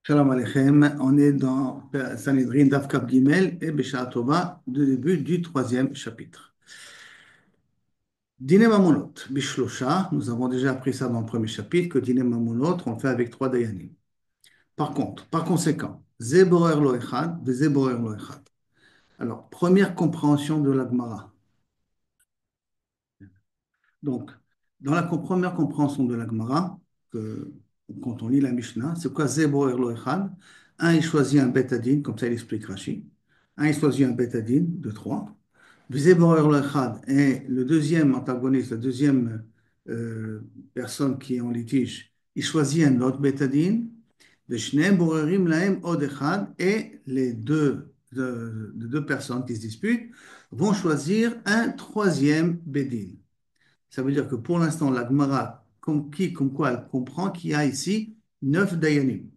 Shalom Aleichem, on est dans Sanhedrin Daf Kaf Gimel et Beshaa Tova, le début du troisième chapitre. Dîner Mamonot, Bishlosha, nous avons déjà appris ça dans le premier chapitre, que Dîner Mamonot, on le fait avec trois Dayanim. Par conséquent, Zeborer lo Echad, Zeborer lo Echad. Alors, première compréhension de la Gemara. Donc, dans la première compréhension de la Gemara, quand on lit la Mishnah, c'est quoi Zeborer lo Echad? Un, il choisit un Betadine, comme ça il explique Rashi. Un, il choisit un Betadine de trois. Zeborer lo Echad est le deuxième antagoniste, la deuxième personne qui est en litige. Il choisit un autre Betadine. Veshneim borerim lahem od echad. Et les deux personnes qui se disputent vont choisir un troisième Bedin. Ça veut dire que pour l'instant, la Gemara, comme quoi elle comprend qu'il y a ici 9 Dayanim.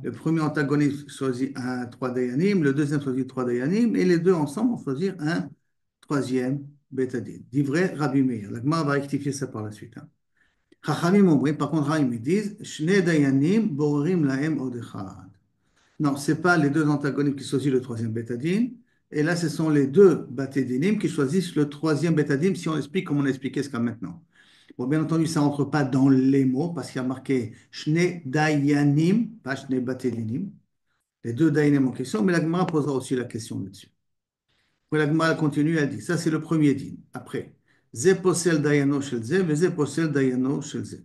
Le premier antagoniste choisit un 3 Dayanim, le deuxième choisit 3 Dayanim, et les deux ensemble vont choisir un troisième Betadin. Divrei Rabbi Meir. La Gemara va rectifier ça par la suite. Chachamim omrim, par contre, Chachamim ils disent Shne Dayanim borerim lahem od echad. Non, ce n'est pas les deux antagonistes qui choisissent le troisième Betadin. Et là, ce sont les deux Batedinim qui choisissent le troisième Betadim, si on explique comme on a expliqué jusqu'à maintenant. Bon, bien entendu, ça n'entre pas dans les mots, parce qu'il y a marqué Shne Dayanim, pas Shne Batedinim, les deux Dayanim en question, mais la Gemara posera aussi la question là-dessus. Puis la Gemara continue, elle dit, ça c'est le premier din. Après, Ze posel Dayano shel Ze, Ze posel Dayano shel Ze.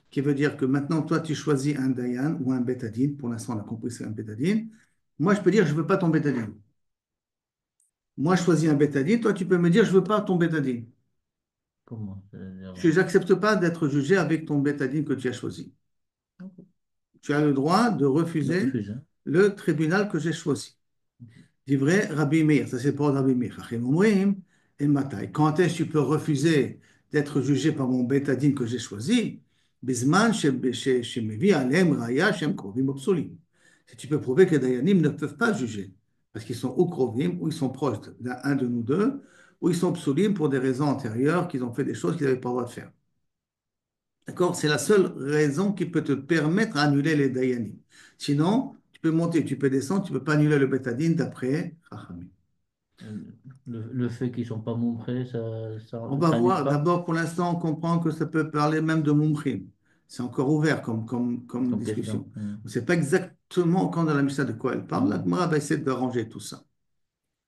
Qui veut dire que maintenant, toi, tu choisis un Dayan ou un Betadine. Pour l'instant, on a compris que c'est un Betadine. Moi, je peux dire, je ne veux pas ton Betadine. Moi, je choisis un Betadine. Toi, tu peux me dire, je ne veux pas ton Betadine. Comment? C'est-à-dire, Je n'accepte pas d'être jugé avec ton Betadine que tu as choisi. Tu as le droit de de refuser refuser. le tribunal que j'ai choisi. Dit vrai, Rabbi Meir, ça c'est pour Rabbi Meir. Achim omrim, et matai. Quand est-ce que tu peux refuser d'être jugé par mon Betadine que j'ai choisi? Bisman shemevi alem raya shem krovim obsolim. Si tu peux prouver que les Dayanim ne peuvent pas juger, parce qu'ils sont ou krovim, ou ils sont proches d'un de nous deux, ou ils sont obsolim pour des raisons antérieures, qu'ils ont fait des choses qu'ils n'avaient pas le droit de faire. D'accord? C'est la seule raison qui peut te permettre d'annuler les Dayanim. Sinon, tu peux monter, tu peux descendre, tu ne peux pas annuler le Betadine d'après Chachamim. Le fait qu'ils ne sont pas montrés, On va ça annule voir. pas D'abord, pour l'instant, on comprend que ça peut parler même de Mumchim. C'est encore ouvert comme comme question. discussion. On ne sait pas exactement quand dans la Mishnah de quoi elle parle. La Gemara va essayer d'arranger tout ça.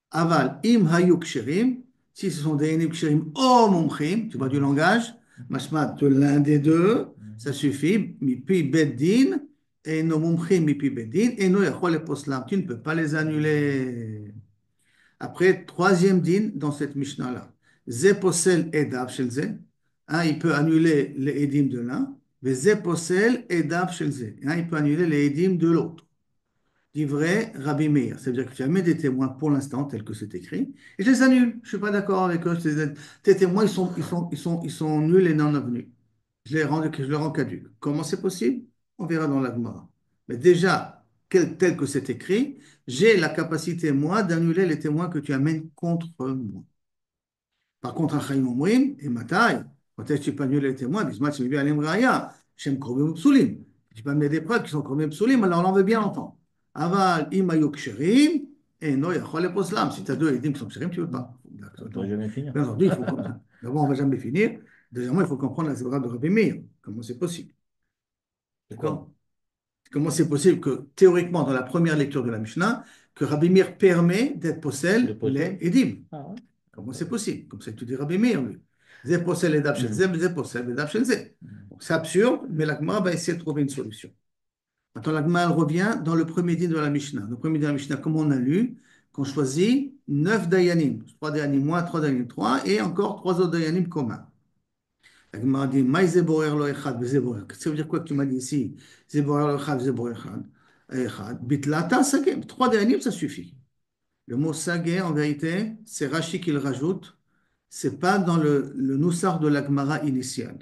Aval, im hayuk ksherim, si ce sont des yanim ksherim o mumchim, tu vois du langage, mashmat de l'un des deux, ça suffit, mipi beddin, et no mumchim mipi beddin, et no yachol poslam, tu ne peux pas les annuler. Après, troisième din dans cette Mishnah-là. Ze posel edav shel ze. Un, il peut annuler les edim de l'un. Mais ze posel edav shel ze. Un, il peut annuler les edim de l'autre. Dit vrai Rabbi Meir. Ça veut dire que tu as mis des témoins pour l'instant, tel que c'est écrit, et je les annule. Je ne suis pas d'accord avec eux. Tes témoins, ils sont nuls et non avenus. Je les rends caducs. Comment c'est possible? On verra dans la Gemara. Mais déjà, tel que c'est écrit, j'ai la capacité, moi, d'annuler les témoins que tu amènes contre moi. Par contre, Achaïm Omrim et Matai, quand est-ce que tu peux annuler les témoins? Bismat, tu me dis Alim Raya, Shem Krobim Psulim. Tu peux amener des preuves qui sont Krobim Psulim, alors on en veut bien entendre. Aval, Imayou Ksherim, et no Yachol Poslam. Si tu as deux Edim qui sont Ksherim, tu ne veux pas. Ça ne pourrait jamais finir. Bien entendu, il faut comprendre. D'abord, on ne va jamais finir. Deuxièmement, il faut comprendre la zébra de Rabbi Meir. Comment c'est possible? Pourquoi? D'accord? Comment c'est possible que, théoriquement, dans la première lecture de la Mishnah, que Rabbi Meir permet d'être De possède les possède? Edim? Ah ouais. Comment c'est possible? Comme ça, tu dis Rabbi Meir, lui. Zé possède les Dab shel Mhm. Zé, Zé possède les Dab shel Zé. Mhm. Bon, c'est absurde, mais la Gemara va essayer de trouver une solution. Maintenant, la Gemara elle revient dans le premier din de la Mishnah. Le premier din de la Mishnah, comme on a lu, qu'on choisit 9 Dayanim. 3 Dayanim moins, 3 Dayanim 3, et encore 3 autres Dayanim communs. La Gemara dit, Maï zeborer lo echad, zeborer. Ça veut dire quoi que tu m'as dit ici? Zeborer lo echad, zeborer echad. Bitlata, sagem. 3 Dayanim, ça suffit. Le mot sagé, en vérité, c'est Rashi qui le rajoute. C'est pas dans le Noussar de la Gemara initiale.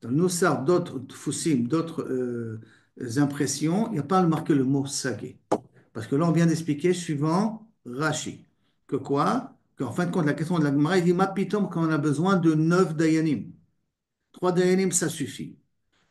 Dans le Noussar d'autres Tfussim, d'autres impressions, il n'y a pas marqué le mot sagé. Parce que là, on vient d'expliquer, suivant Rashi, que quoi? Qu'en fin de compte, la question de la Gemara, il dit, ma pitom, quand on a besoin de 9 Dayanim. 3 Dayanim, ça suffit.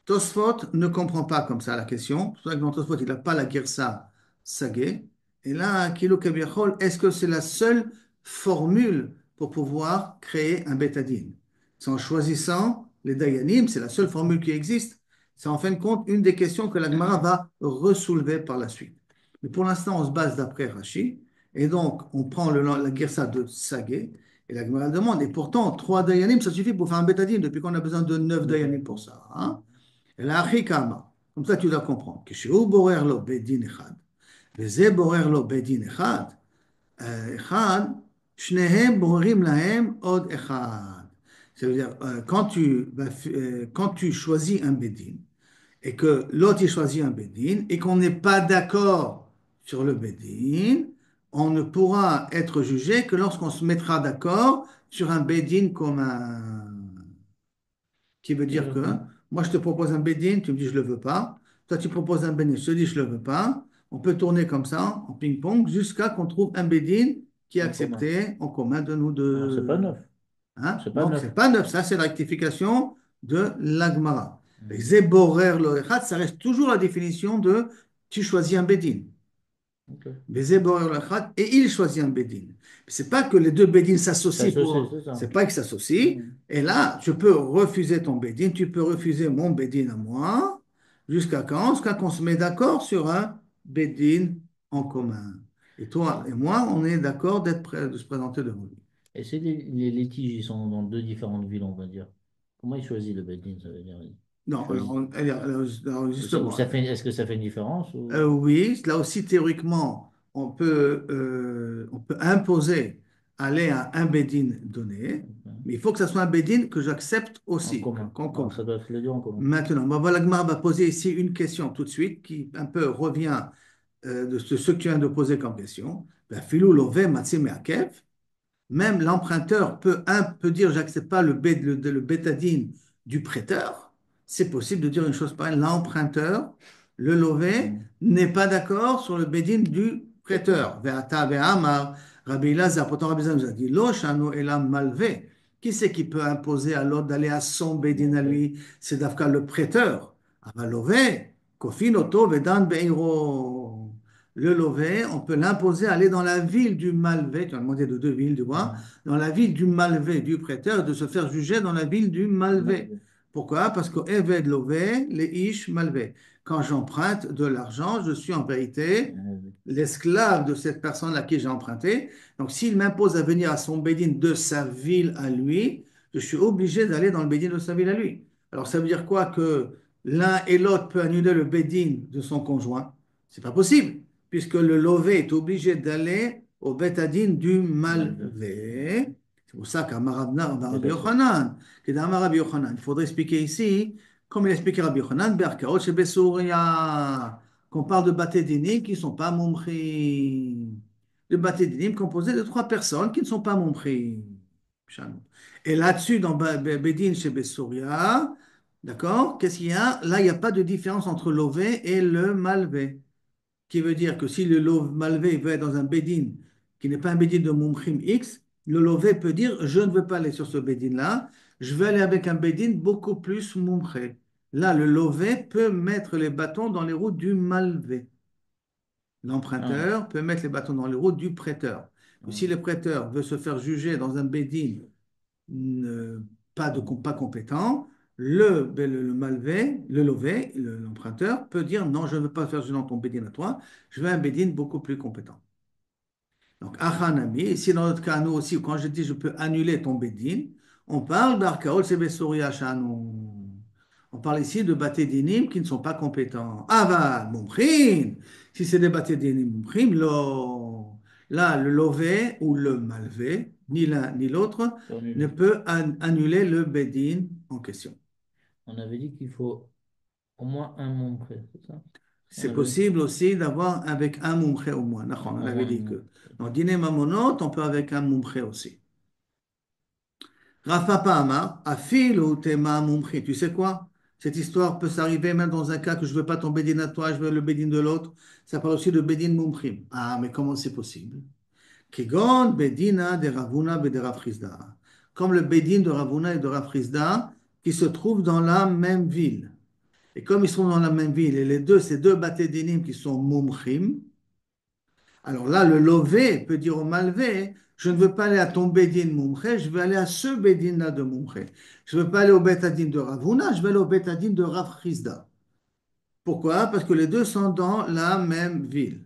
Tosfot ne comprend pas comme ça la question. C'est pour ça que dans Tosfot, il n'a pas la Girsa Sagé. Et là, Kilo Kebiachol, est-ce que c'est la seule formule pour pouvoir créer un bétadine? C'est en choisissant les Dayanim, c'est la seule formule qui existe. C'est en fin de compte une des questions que la Gemara va ressoulever par la suite. Mais pour l'instant, on se base d'après Rashi. Et donc, on prend la Girsa de Sagé. Et la Gemara demande. Et pourtant, 3 Dayanim, ça suffit pour faire un bétadine, depuis qu'on a besoin de 9 Dayanim pour ça. Hein? אלא הכי כמה. Comme ça, tu dois comprendre. כשהוא בורר לו בית דין אחד, וזה בורר לו בית דין אחד, אחד, שניהם בוררים להם עוד אחד. Ça veut dire, quand tu choisis un bédine et que l'autre il choisit un bédine et qu'on n'est pas d'accord sur le bédine, on ne pourra être jugé que lorsqu'on se mettra d'accord sur un bédine commun. Qui veut dire que moi, je te propose un bed-in, tu me dis je ne le veux pas. Toi, tu proposes un bed-in, je te dis je ne le veux pas. On peut tourner comme ça, en ping-pong, jusqu'à qu'on trouve un bed-in qui est En commun. accepté en commun de nous Alors, c'est pas deux. neuf. Hein? C'est pas Donc, neuf. c'est pas neuf, ça, c'est la rectification de l'Agmara. Hmm. Zeborer lo echad, ça reste toujours la définition de tu choisis un bed-in. Ok. Bézé Borel Lachat, et il choisit un Bédine. C'est pas que les deux Bédines Ça s'associent associé, pour. c'est ça. C'est pas qu'ils s'associent. Hmm. Et là, je peux refuser ton Bédine, tu peux refuser mon Bédine à moi. Jusqu'à quand? Jusqu'à qu'on se met d'accord sur un Bédine en commun. Et toi et moi, on est d'accord d'être prêt, de se présenter devant lui. Et c'est les litiges, ils sont dans deux différentes villes, on va dire. Comment il choisit le Bedin, ça veut dire? Il Non, alors, choisit. Ou justement, est-ce que ça fait une différence oui, là aussi, théoriquement, on peut imposer aller à un Bédine donné, Ok. mais il faut que ce soit un Bédine que j'accepte En aussi, commun? qu'en Alors, commun. ça doit être les deux en commun. Maintenant, voilà, Gmar va poser ici une question tout de suite qui un peu revient de ce que tu viens de poser comme question. Ben, filou lové matsim me'akev. Même l'emprunteur peut dire j'accepte pas le bétadine du prêteur. C'est possible de dire une chose pareille. L'emprunteur, le lové, Hmm. n'est pas d'accord sur le bédine du Prêteur. prêteur. Ve'ata ve'amar, Rabbi Elazar, pourtant Rabbi Elazar nous a dit, Lo shano elam malvé. Qui c'est qui peut imposer à l'autre d'aller à son bédine à Ok. lui? C'est d'Afka le prêteur. Aval lové, kofin oto vedan be'iro. Le Lové, on peut l'imposer à aller dans la ville du Malvé. Tu as demandé de deux villes, tu vois. Hmm. Dans la ville du Malvé, du prêteur, de se faire juger dans la ville du Malvé. Malgré. Pourquoi? Parce que Eved Lové, les Ish Malvé. Quand j'emprunte de l'argent, je suis en vérité l'esclave de cette personne à qui j'ai emprunté. Donc, s'il m'impose à venir à son bédine de sa ville à lui, je suis obligé d'aller dans le bédine de sa ville à lui. Alors, ça veut dire quoi? Que l'un et l'autre peut annuler le bédine de son conjoint? C'est pas possible puisque le lové est obligé d'aller au bétadine du Malgré. malvé. C'est pour ça Et qu'Amarabi d'accord. Yochanan, Rabbi Yochanan, il faudrait expliquer ici, comme il expliqué Rabbi Yochanan, Berkaot chez Besouria, qu'on parle de batédinim qui ne sont pas mumchim. De batédinim composé de 3 personnes qui ne sont pas mumchim. Et là-dessus, dans Bedin chez Besouria, d'accord, qu'est-ce qu'il y a? Là, il n'y a pas de différence entre l'ové et le malvé qui veut dire que si le malvé veut être dans un bedin qui n'est pas un bedin de Mumchim X, le lové peut dire je ne veux pas aller sur ce bedin-là, je veux aller avec un bedin beaucoup plus Mumché. Là, le lové peut mettre les bâtons dans les roues du malvé. Ah, L'emprunteur peut mettre les bâtons dans les roues du prêteur. Et si ah, le prêteur veut se faire juger dans un bedin ah. pas compétent, le malvé, le lové, l'emprunteur peut dire non, je ne veux pas faire juger dans ton bedin à toi, je veux un bedin beaucoup plus compétent. Donc, Achanami, ici dans notre cas, nous aussi, quand je dis je peux annuler ton bedin, on parle d'Arkaol Sebesouria Shanu. On parle ici de batédinim qui ne sont pas compétents. Aval, mumchim. Si c'est des batédinim mumchim, là, le lové ou le malvé, ni l'un ni l'autre, C'est ne annulé. peut annuler le bedin en question. On avait dit qu'il faut au moins un membre prêt, c'est ça? On C'est avait possible aussi d'avoir avec un mumché au moins. au On avait moins un dit membre que prêt. dans dîner mamonot, on peut avec un mumché aussi. Rafa Pahama, Afil ou Tema Mumchi. Tu sais quoi? Cette histoire peut s'arriver même dans un cas que je ne veux pas ton bédine à toi, je veux le bédine de l'autre. Ça parle aussi de bédine Mumchim. Ah, mais comment c'est possible? Kegon Bedina de Ravuna et de Rafrizda. Comme le bédine de Ravuna et de Rafrizda qui se trouvent dans la même ville. Et comme ils sont dans la même ville, et les deux, ces deux batés dinim qui sont mumchim, alors là, le lové peut dire au malvé, je ne veux pas aller à ton bédin mumché, je veux aller à ce bédin-là de mumché. Je ne veux pas aller au bétadin de Ravuna, je veux aller au bétadin de Rav Chizda. Pourquoi? Parce que les deux sont dans la même ville.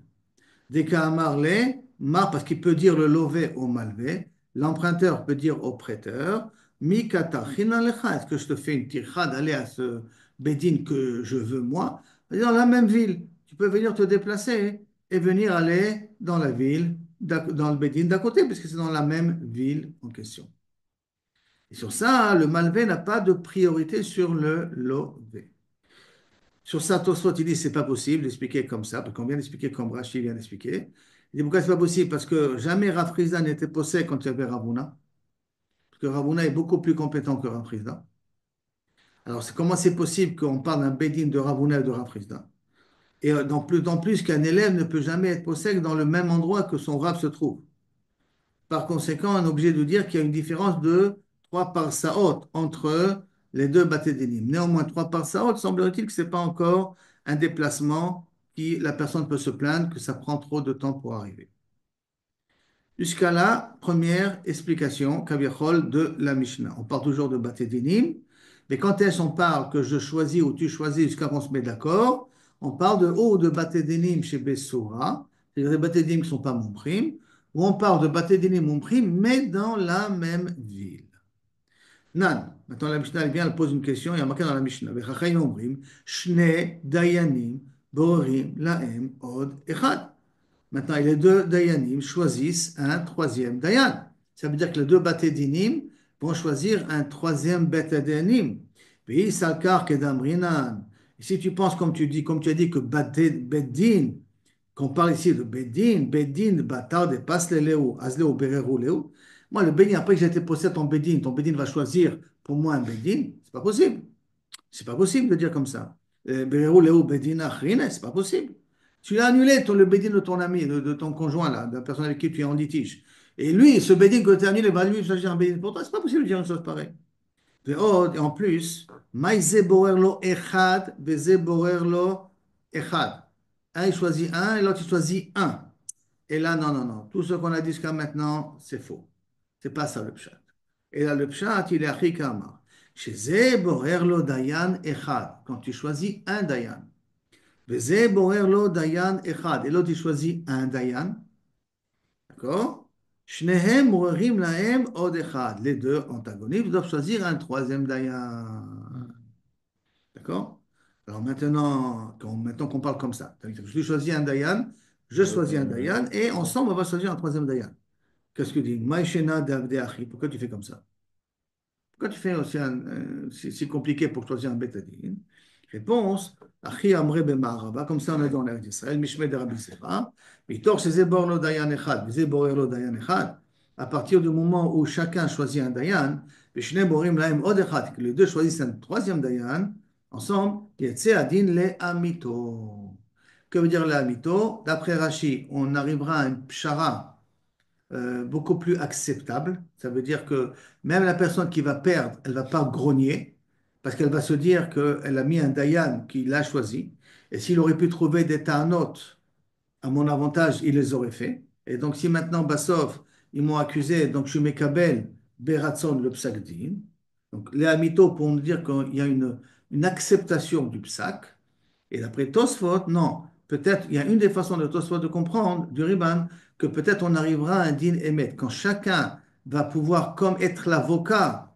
Dès qu'à Marley, parce qu'il peut dire le lové au malvé, l'emprunteur peut dire au prêteur, mi katachin alecha, est-ce que je te fais une tircha d'aller à ce bédine que je veux moi? Dans la même ville. Tu peux venir te déplacer et venir aller dans la ville, dans le bédine d'à côté, puisque c'est dans la même ville en question. Et sur ça, le malvé n'a pas de priorité sur le lové. Sur ça, Tosfot, il dit c'est pas possible d'expliquer comme ça, parce qu'on vient d'expliquer comme Rashi vient d'expliquer. Il dit pourquoi c'est pas possible? Parce que jamais Rav Chizda n'était possédé quand il y avait Ravuna, parce que Ravuna est beaucoup plus compétent que Rav Chizda. Alors comment c'est possible qu'on parle d'un Bédine de Ravuna et de Rav Chizda? Et d'autant plus qu'un élève ne peut jamais être possédé dans le même endroit que son Rav se trouve. Par conséquent, on est obligé de dire qu'il y a une différence de 3 parsaot entre les deux bâtés d'énigmes. Néanmoins, 3 parsaot, semblerait-il que ce n'est pas encore un déplacement qui la personne peut se plaindre que ça prend trop de temps pour arriver. Jusqu'à la première explication, Kaviachol, de la Mishnah. On parle toujours de bâtés d'énigmes, mais quand est-ce on parle que je choisis ou tu choisis jusqu'à qu'on se met d'accord, on parle de haut de bâtés d'énigmes chez Bessora, c'est-à-dire des bâtés d'énigmes qui ne sont pas mon prime, ou on parle de bâtés d'énigmes mon prime, mais dans la même ville. Nan. Maintenant, la Mishnah, elle vient, elle pose une question, il y a marqué dans la Mishnah, Vechachayim omrim, Shne dayanim, borim laem od echad. Maintenant, les deux dayanim choisissent un troisième dayan. Ça veut dire que les deux bâtés dinim vont choisir un troisième bête dinim. Puis, salkar kedamrinan. Et si tu penses, comme tu dis, comme tu as dit, que beddin, qu'on parle ici de beddin, batar de pas le léou, azléou, berérou, léou. Moi, le beddin, après que j'ai été possède ton beddin va choisir pour moi un beddin. C'est pas possible. C'est pas possible de dire comme ça. Berérou, léou, beddin, achrine, c'est pas possible. Tu as annulé le bédine de ton ami, de ton conjoint, là, de la personne avec qui tu es en litige. Et lui, ce bédine que tu as annulé, va lui choisir un bédine pour toi. C'est pas possible de dire une chose pareille. Et en plus, maïze borerlo echad, beze borerlo echad. Un, il choisit un, et l'autre, il choisit un. Et là, non, non, non. Tout ce qu'on a dit jusqu'à maintenant, c'est faux. C'est pas ça le pshat. Et là, le pshat, il est achikama. Chez ze borerlo dayan echad. Quand tu choisis un dayan. וזה בורר לו דיין אחד, et l'autre il choisit un dayan, d'accord? שניהם מוררים להם עוד אחד, les deux antagonistes doivent choisir un troisième dayan, d'accord? Alors maintenant qu'on parle comme ça, je choisis un dayan, je choisis un dayan, et ensemble on va choisir un troisième dayan. Qu'est-ce que tu dis? Maïshena d'Avde Achi, pourquoi tu fais comme ça? Pourquoi tu fais aussi c'est compliqué pour choisir un bétadine? Réponse, Achi Amre Bemaraba, comme ça on est dans l'air d'Israël, Mishme de Rabbi Sera, Mitor Sheze Borlo Dayan Echad, Veze Borelo Dayan Echad, à partir du moment où chacun choisit un Dayan, Vishne Borim Laem Od Echad, que les deux choisissent un troisième Dayan, ensemble, Yetse Adin Le Amito. Que veut dire le Amito? D'après Rashi, on arrivera à un pshara beaucoup plus acceptable. Ça veut dire que même la personne qui va perdre, elle ne va pas grogner, parce qu'elle va se dire qu'elle a mis un Dayan qui l'a choisi. Et s'il aurait pu trouver des Tarnot à mon avantage, il les aurait fait. Et donc, si maintenant, Bassov, ils m'ont accusé, donc je suis Mekabel, Beratson, le Psak Din. Donc, les Amito pour nous dire qu'il y a une acceptation du Psak. Et d'après Tosfot, non. Peut-être, il y a une des façons de Tosfot de comprendre, du Riban, que peut-être on arrivera à un din émet, quand chacun va pouvoir comme être l'avocat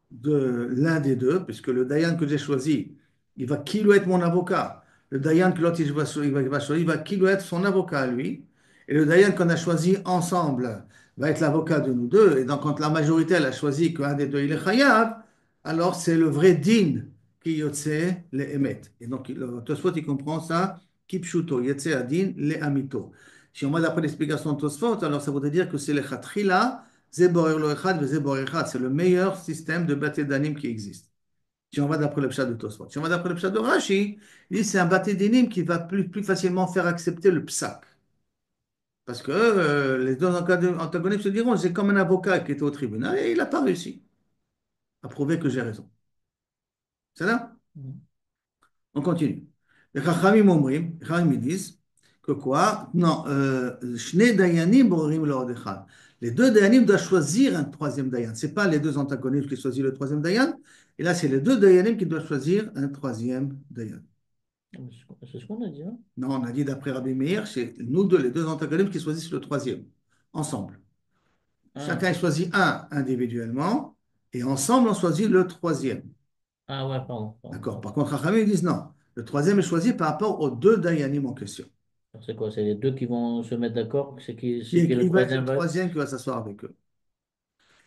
de l'un des deux, puisque le Dayan que j'ai choisi, il va qui doit être mon avocat. Le Dayan que l'autre il va choisir, il va qui doit être son avocat à lui. Et le Dayan qu'on a choisi ensemble va être l'avocat de nous deux. Et donc, quand la majorité elle a choisi qu'un des deux il est chayav, alors c'est le vrai din qui yotse le emet. Et donc, le Tosfot il comprend ça, kipshuto, yotse adin le amito. Si on va d'après l'explication de Tosfot, alors ça voudrait dire que c'est le Khatrila, Zeborer lo Echad, Zeborer Echad. C'est le meilleur système de bâté d'anim qui existe. Si on va d'après le pshat de Tosfot. Si on va d'après le pshat de Rashi, il dit c'est un bâté d'anim qui va plus facilement faire accepter le psak. Parce que les deux antagonistes se diront, c'est comme un avocat qui était au tribunal et il n'a pas réussi à prouver que j'ai raison. C'est là? On continue. Les Chachamim disent que quoi? Non, Shnei Dayanim Borim Lo Od Echad. Les deux Dayanim doivent choisir un troisième Dayan. Ce n'est pas les deux antagonistes qui choisissent le troisième Dayan. Et là, c'est les deux Dayanim qui doivent choisir un troisième Dayan. C'est ce qu'on a dit, hein? Non, on a dit d'après Rabbi Meir, c'est nous deux, les deux antagonistes qui choisissent le troisième, ensemble. Ah, Chacun choisit un individuellement et ensemble on choisit le troisième. ah ouais, pardon, pardon, D'accord. pardon. Par contre, Rachamim ils disent non. Le troisième est choisi par rapport aux deux Dayanim en question. C'est quoi? C'est les deux qui vont se mettre d'accord? C'est qui le Il va être le troisième va être? troisième qui va s'asseoir avec eux.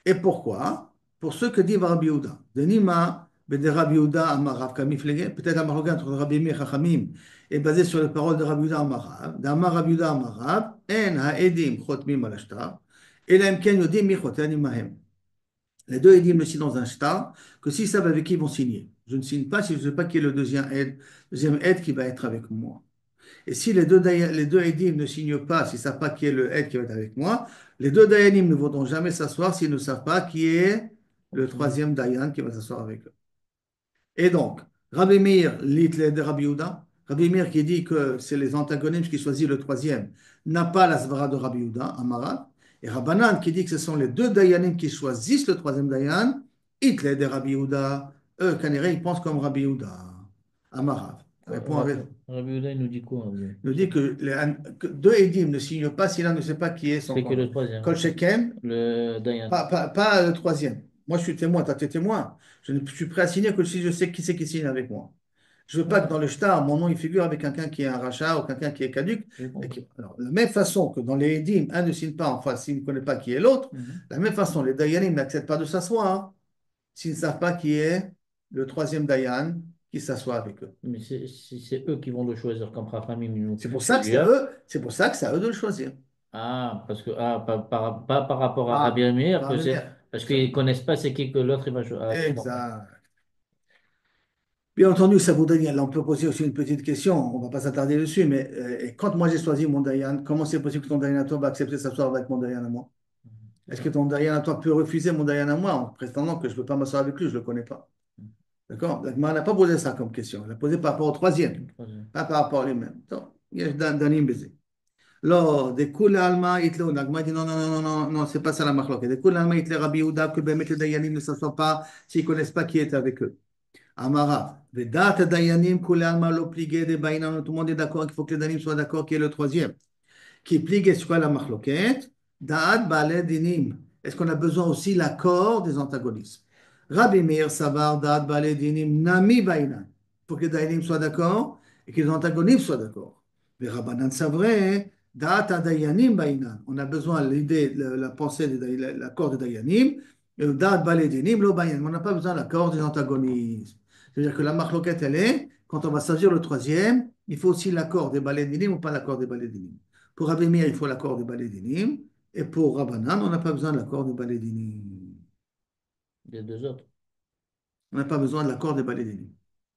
Et pourquoi? Pour ce que dit Rabbi Yehuda. Denima, de Rabbi Yehuda Amarav Kamiflege, peut-être un marocain entre Rabbi Meir Chachamim est basé sur les paroles de Rabbi Yehuda Amarav. D'Amar Rabbi Yehuda Amarav, En ha'edim chotmim al ashtar, elam ken yodim mi choten imahem. Les deux édim ne signent dans un shtar que s'ils savent avec qui ils vont signer. Je ne signe pas si je ne sais pas qui est le deuxième aide qui va être avec moi. Et si les deux Eidim ne signent pas, s'ils ne savent pas qui est le Eid qui va être avec moi, les deux Dayanim ne voudront jamais s'asseoir s'ils ne savent pas qui est le Continue. troisième Dayan qui va s'asseoir avec eux. Et donc, Rabbi Meir lit de Rabbi Yehuda. Rabbi Meir qui dit que c'est les antagonistes qui choisissent le troisième, n'a pas la svara de Rabbi Yehuda, Amarav. Et Rabbanan qui dit que ce sont les deux Dayanim qui choisissent le troisième Dayan, Hitler de Rabbi Yehuda. Eux, Kanere, ils pensent comme Rabbi Yehuda, Amarav. Répond avec. Rabbi Yehuda, il nous dit quoi, lui? Il nous dit que deux Edim ne signent pas si l'un ne sait pas qui est son C'est que le corps. troisième, Kol Sheken, le Dayan. pas le troisième. Moi, je suis témoin, toi, tu es témoin. Je suis prêt à signer que si je sais qui c'est qui signe avec moi. Je ne veux pas que Ouais, dans le shtar, mon nom il figure avec quelqu'un qui est un rachat ou quelqu'un qui est caduc. j'ai compris. Alors, de la même façon que dans les Edim, un ne signe pas, enfin, s'il ne connaît pas qui est l'autre, Mhm. de la même façon, les Dayanim n'acceptent pas de s'asseoir hein, s'ils ne savent pas qui est le troisième Dayan qui s'assoit avec eux. Mais c'est eux qui vont le choisir comme Rachamim, ils nous C'est pour ça que c'est à suggèrent. eux, c'est pour ça que c'est à eux de le choisir. Ah, parce que pas par rapport à Rabbi Ah, Meir, que Rabbi c'est Meir. parce qu'ils connaissent pas c'est qui que l'autre il va choisir. Ah, j'ai compris. Exact. Bien entendu, ça vous donne, là, on peut poser aussi une petite question, on ne va pas s'attarder dessus, mais et quand moi j'ai choisi mon Dayan, comment c'est possible que ton Dayan à toi va accepter de s'asseoir avec mon Dayan à moi? Mhm. C'est Est-ce que ça. ton Dayan à toi peut refuser mon Dayan à moi en prétendant que je ne peux pas m'asseoir avec lui, je ne le connais pas? Mhm. D'accord? Donc, mais elle n'a pas posé ça comme question, elle a posé par rapport au troisième, Le troisième. pas par rapport à lui-même. Donc, il y a Danim baiser. Là, des coups Alma, Hitler, Nagma dit non, non, non, non, non, non, c'est pas ça la marloque. Des coups Alma, Hitler, Rabbi Yehuda, que ben, les Dayanim ne s'assoient pas s'ils ne connaissent pas qui est avec eux. Amara. Vedat Dayanim Kule Alma lo pligé de Baïnan. Tout le monde est d'accord qu'il faut que les Dayanim soient d'accord qui est le troisième. Qui pligue sur quoi la marloquette? Da'at Bale Dinim. Est-ce qu'on a besoin aussi l'accord des antagonistes? Rabbi Meir Savar Da'at Bale Dinim Nami Baïnan. Il faut que les Dayanim soient d'accord et que les antagonistes soient d'accord. Mais Rabbanan Savre Da'at Dayanim Baïnan. On a besoin de l'idée, la pensée, l'accord des Dayanim. Da'at Bale Dinim Lo Baïnan. On n'a pas besoin de l'accord des antagonistes. C'est-à-dire que la marloquette, elle est, quand on va choisir le troisième, il faut aussi l'accord des balédinim ou pas l'accord des balédinim. Pour Rabbi Meir, il faut l'accord des balédinim. Et pour Rabbanan, on n'a pas besoin de l'accord des balédinim. Les deux autres On n'a pas besoin de l'accord des balédinim.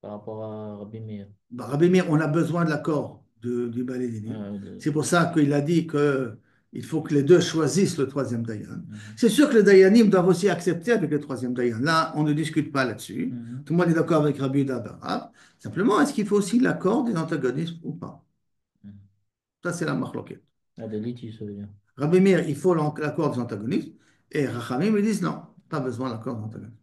par rapport à Rabbi Meir. Bah, Rabbi Meir, on a besoin de l'accord du balédinim. Ah, C'est pour ça qu'il a dit que il faut que les deux choisissent le troisième Dayan. mhm. C'est sûr que les Dayanim doivent aussi accepter avec le troisième Dayan. Là, on ne discute pas là-dessus. Mhm. Tout le monde est d'accord avec Rabbi Yehuda Barav. Simplement, est-ce qu'il faut aussi l'accord des antagonistes ou pas? Mhm. Ça, c'est la marloquette. Ah, des litiges, ça veut dire. Rabbi Meir, il faut l'accord des antagonistes. Et Rachamim, ils disent non, pas besoin de l'accord des antagonistes.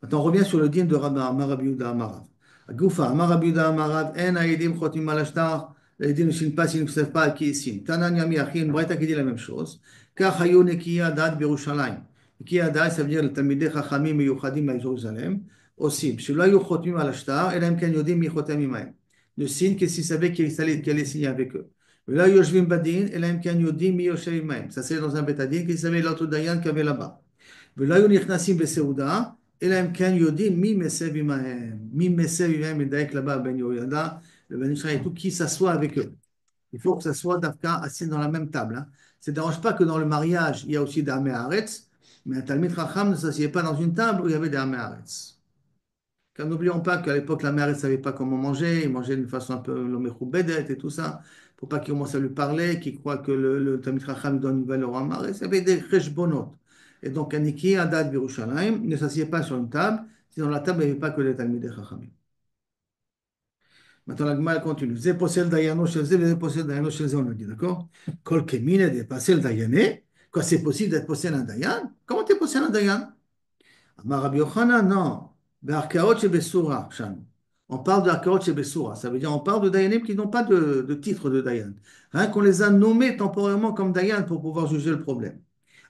Maintenant, on revient sur le dîme de Rabbi Yehuda Amarav. Goufa, Rabbi Yehuda Amarav, En Haïdim Chotim al Ashtar, les Haïdim ne signent pas s'ils ne savent pas à qui ils signent. Tanan Yami Achim, une Braïta qui dit la même chose. Car Hayu Nekiya Dad Birushalayim. Nekiya Dad, ça veut dire le Talmidei Chachamim et Yuchadim à Jérusalem. Aussi, Shelo Hayu Chotim al Ashtar, Elam Ken Yodim Mi Chotem Imaim. Ne signe que s'ils savaient qu'il allait signer avec eux. Là, Yoshvim Badin, Elam Ken Yodim Mi Yoshev Imaim. Ça, c'est dans un bétadine qu'ils savaient l'autre Dayan qu'il y avait là-bas. ולא היו נכנסים בסעודה, אלא אם כן יודעים מי מסב עמהם. מי מסב עמהם, מדייק là-bas, Ben Yehoyada, le Ben Israël et tout, qui s'assoit avec eux. Il faut que ça soit d'Afka assis dans la même table. Hein. Ça ne dérange pas que dans le mariage, il y a aussi des Amé Haaretz, mais un Talmid Chacham ne s'assied pas dans une table où il y avait des Amé Haaretz. Car n'oublions pas qu'à l'époque, la mère ne savait pas comment manger, il mangeait d'une façon un peu l'omechoubedet et tout ça, pour pas qu'il commence à lui parler, qu'il croit que le Talmid Chacham donne une valeur au Amar, et ça avait des cheshbonot. Et donc, Aniki, Adad, Birushalayim, ne s'assied pas sur une table, si dans la table, il n'y avait pas que les Talmidei Chachamim. Maintenant, la Gemara continue. Zé possède Dayano chez Zé, Zé possède Dayano chez Zé, on a dit, d'accord? Kol Kemine de passer le Dayané. Quoi, c'est possible d'être possédé un Dayan? Comment tu es possédé un Dayan? Amar Rabbi Yochanan, non. Be'arkaot chez Bessoura, Shan. On parle de Arkaot chez Bessoura. Ça veut dire on parle de Dayanim qui n'ont pas de titre de Dayan. Rien qu'on les a nommés temporairement comme Dayan pour pouvoir juger le problème.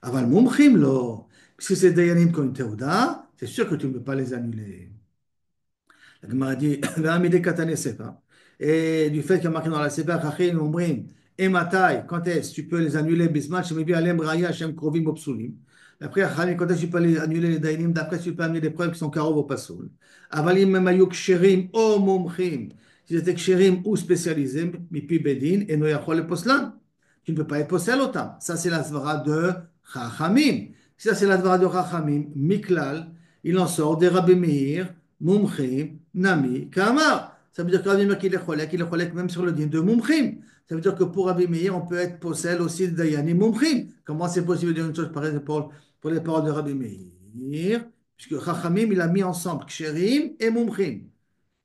Aval Mumchim, lo. Puisque c'est Dayanim qui ont une Théouda, c'est sûr que tu ne peux pas les annuler. La Gemara dit, Ve'amide katane sepa. Et du fait qu'il y a marqué dans la sepa, Chachin umrim, et matai, quand est-ce que tu peux les annuler, bismat, shemibi alem raya, shem krovim obsulim. Après, Chachin, quand est-ce que tu peux les annuler les dainim, d'après, tu peux amener des preuves qui sont karov au pasoul. Avalim memayuk ksherim, o mumchim. S'ils étaient ksherim ou spécialisés, mipi bedin, et no yachol le poslan. Tu ne peux pas être possède autant. Ça, c'est la svara de Chachamim. Si ça, c'est la svara de Chachamim, Miklal, il en sort des Rabbi Meir, Mumchim, Nami, Kamar. Ça veut dire que Rabbi Meir qu'il est cholek même sur le din de Mumchim. Ça veut dire que pour Rabbi Meir, on peut être possède aussi de Dayani Mumchim. Comment c'est possible de dire une chose pareille pour les paroles de Rabbi Meir? Puisque Chachamim, il a mis ensemble Ksherim et Mumchim.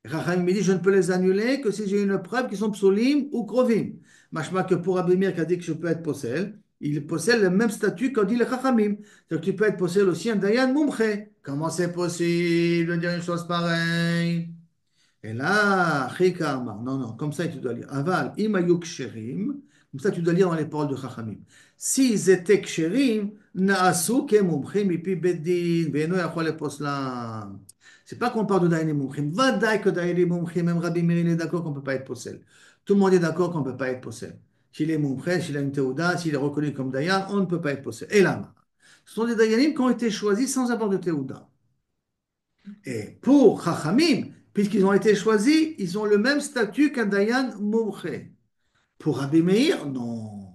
Chachamim me dit, je ne peux les annuler que si j'ai une preuve qui sont psolim ou krovim. Machma que pour Rabbi Meir qui a dit que je peux être possède, il possède le même statut qu'ont dit les Chachamim. C'est-à-dire que tu peux être possède aussi un Dayan Mumche. Comment c'est possible de dire une chose pareille? Et là, Chika Amar, non, non, comme ça tu dois lire. Aval, imayuk sherim, comme ça tu dois lire dans les paroles de Chachamim. S'ils étaient ksherim, naasu ke mumchim ipi beddin, ve'eno yachol leposlam. C'est pas qu'on parle de Dayanim Mumchim. Vadaï que Dayanim Mumchim, même Rabbi Meir, il est d'accord qu'on ne peut pas être possède. Tout le monde est d'accord qu'on ne peut pas être possède. S'il est Mumchim, s'il a une Théouda, s'il est reconnu comme Dayan, on ne peut pas être possède. Et là, ce sont des Dayanim qui ont été choisis sans avoir de Théouda. Et pour Chachamim, puisqu'ils ont été choisis, ils ont le même statut qu'un Dayan Mumche. Pour Rabbi Meir, non.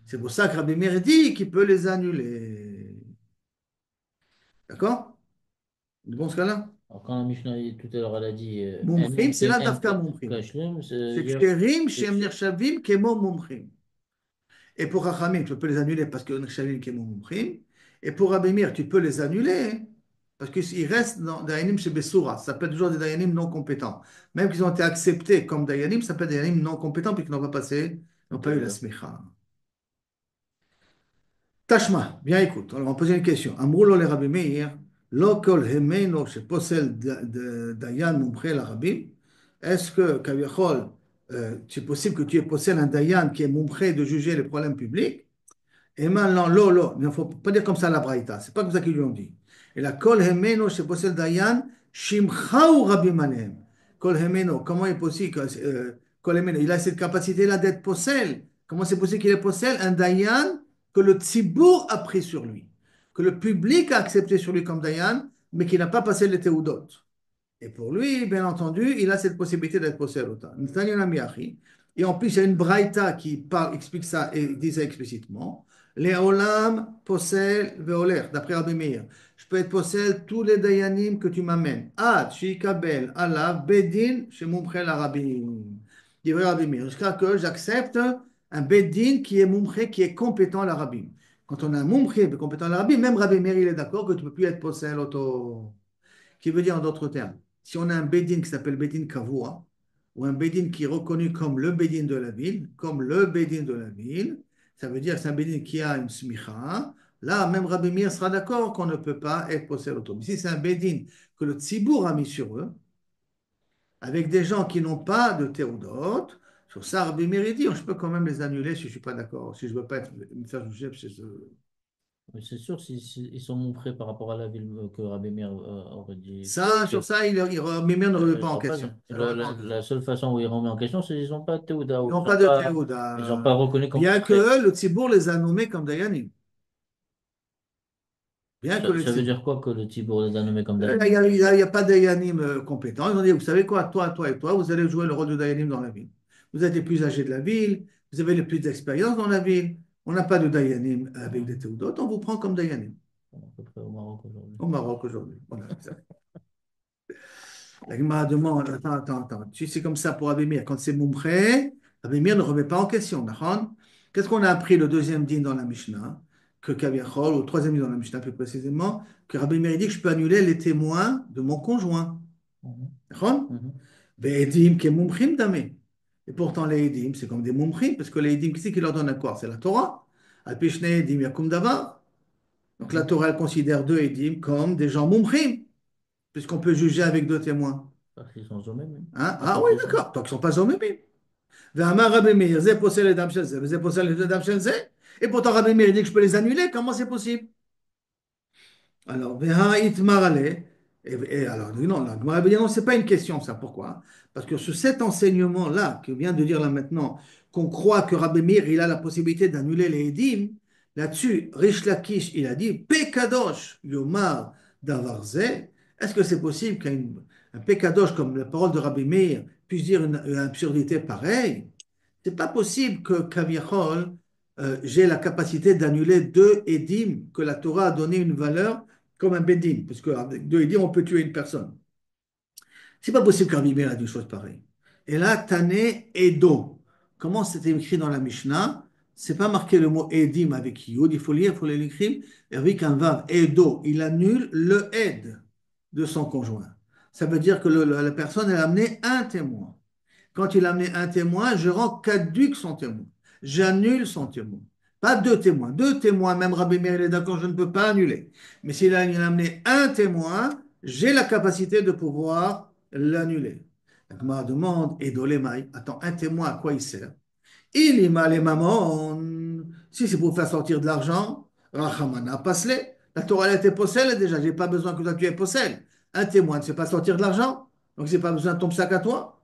C'est pour ça que Rabbi Meir dit qu'il peut les annuler. D'accord? C'est bon ce cas-là? Alors, quand la Mishnah tout à l'heure elle a dit En Mumchim, c'est mumkin là en Dafka Mumchim. kashlum, C'est c'est-à-dire Ksherim, Shem c'est- Nirshavim, Kemo Mumchim. Et pour Chachamim, tu peux les annuler parce que Nirshavim, Kemo Mumchim. Et pour Rabbi Meir, tu peux les annuler parce qu'ils restent dans Dayanim chez Bessoura. Ça s'appelle toujours des Dayanim non compétents. Même qu'ils ont été acceptés comme Dayanim, ça s'appelle des Dayanim non compétents puisqu'ils n'ont pas passé, n'ont pas eu la smicha. Tashma, bien écoute, alors on va poser une question. Amroulo le Rabbi Meir, lo kol hemeno she posel dayan mumche la Rabbi. Est-ce que, Kaviachol, c'est possible que tu aies possède un dayan qui est mumche de juger les problèmes publics? Et maintenant, il ne faut pas dire comme ça la braïta, c'est pas comme ça qu'ils lui ont dit. Et la kol hemeno she posel dayan, shimchau Rabbi manem. Kol hemeno, comment est possible que, kol hemeno, il a cette capacité-là d'être possède? Comment c'est possible qu'il est possède un dayan que le tzibour a pris sur lui, que le public a accepté sur lui comme dayan, mais qui n'a pas passé les théoudot. Et pour lui, bien entendu, il a cette possibilité d'être possède autant. Et en plus, il y a une braïta qui parle, explique ça et dit ça explicitement. Les olam possède veoler, d'après Rabbi Meir. Je peux être possède tous les dayanim que tu m'amènes. Ad, shikabel, alav, bedin, chez mumchel arabim. Dit Rabbi Meir, jusqu'à que j'accepte un bedin qui est mumche, qui est compétent à l'arabim. Quand on a un mumche compétent à l'arabim, même Rabbi Meir, il est d'accord que tu ne peux plus être possède auto. Qui veut dire en d'autres termes, si on a un Bédine qui s'appelle Bédine Kavoua, ou un Bédine qui est reconnu comme le Bédine de la ville, ça veut dire que c'est un Bédine qui a une smicha. Là, même Rabbi Meir sera d'accord qu'on ne peut pas être possède auto. Mais si c'est un Bédine que le Tzibour a mis sur eux, avec des gens qui n'ont pas de théodot, sur ça, Rabbi Meir dit, je peux quand même les annuler si je ne suis pas d'accord, si je ne veux pas me faire juger chez eux. mais c'est sûr, ils sont montrés par rapport à la ville que Rabbi Meir aurait dit. Ça, sur ça, Rabbi Meir ne remet Ils pas en sont pas, question. Ça le la, remet pas la- en question. la seule façon où ils remettent en question, c'est qu'ils n'ont pas de Théouda Ils ou n'ont pas de théouda. ils ont pas reconnu comme Bien montré. que le Tzibour les a nommés comme Dayanim. Bien que le Ça veut Tzibour. dire quoi que le Tibour les a nommés comme Il Dayan? n'y a, y a pas de Dayanim compétents. Ils ont dit, vous savez quoi, toi et toi, vous allez jouer le rôle de Dayanim dans la ville. Vous êtes les plus âgés de la ville, vous avez le plus d'expérience dans la ville. On n'a pas de Dayanim avec des théoudotes, on vous prend comme Dayanim À peu près au Maroc aujourd'hui. au Maroc aujourd'hui. Voilà. La Gemara demande, attends. Si c'est comme ça pour Abimir, quand c'est Moumré, Abimir ne remet pas en question, d'accord? Qu'est-ce qu'on a appris le deuxième din dans la Mishnah? Que Kaviachol, ou le troisième din dans la Mishnah plus précisément, que Rabbi Meir dit que je peux annuler les témoins de mon conjoint. Mhm. D'accord? Mhm. Ve'edim ke mumchim damé. Et pourtant, les edim, c'est comme des mumchim, parce que les edim, qui c'est qui leur donne un corps? C'est la Torah. Al pishne edim yakum davar. Donc la Torah, elle considère deux edim comme des gens mumchim, puisqu'on peut juger avec deux témoins. Parce qu'ils sont eux-mêmes, hein. Hein? À Ah oui, côté de ça. d'accord. Donc ils ne sont pas zomimim. Ve'amar Rabbi Meir, ze posel edam shel ze, ze posel edam shel ze. Et pourtant, Rabbi Meir dit que je peux les annuler. Comment c'est possible? Alors, Veha itmar ale. Et alors, non, la Gemara veut dire non, c'est pas une question, ça. Pourquoi? Parce que sur cet enseignement-là, que vient de dire là maintenant, qu'on croit que Rabbi Meir, il a la possibilité d'annuler les Edim, là-dessus, Rish Lakish, il a dit, Pekadosh Yomar Davarze. Est-ce que c'est possible qu'un Pekadosh, comme la parole de Rabbi Meir, puisse dire une absurdité pareille? C'est pas possible que Kaviachol, j'ai la capacité d'annuler deux édim que la Torah a donné une valeur comme un bédim, parce qu'avec deux édim, on peut tuer une personne. C'est pas possible qu'un Meir a dit une chose pareille. Et là, Tane Edo. Comment c'était écrit dans la Mishnah? C'est pas marqué le mot édim avec Yod, il faut lire, il faut l'écrire avec un vav. Edo, il annule le aide de son conjoint. Ça veut dire que la personne, elle a amené un témoin. Quand il a amené un témoin, je rends caduc son témoin. J'annule son témoin. Pas deux témoins. Deux témoins, même Rabbi Meir il est d'accord, je ne peux pas annuler. Mais il a amené un témoin, j'ai la capacité de pouvoir l'annuler. La Gemara demande, et Dolemai, attends, un témoin, à quoi il sert? Il y m'a les mamans. Si c'est pour faire sortir de l'argent, Rachamana, passe-les. La Torah, elle était possède déjà, j'ai pas besoin que toi tu aies possède. Un témoin ne sait pas sortir de l'argent, donc j'ai pas besoin de ton sac à toi.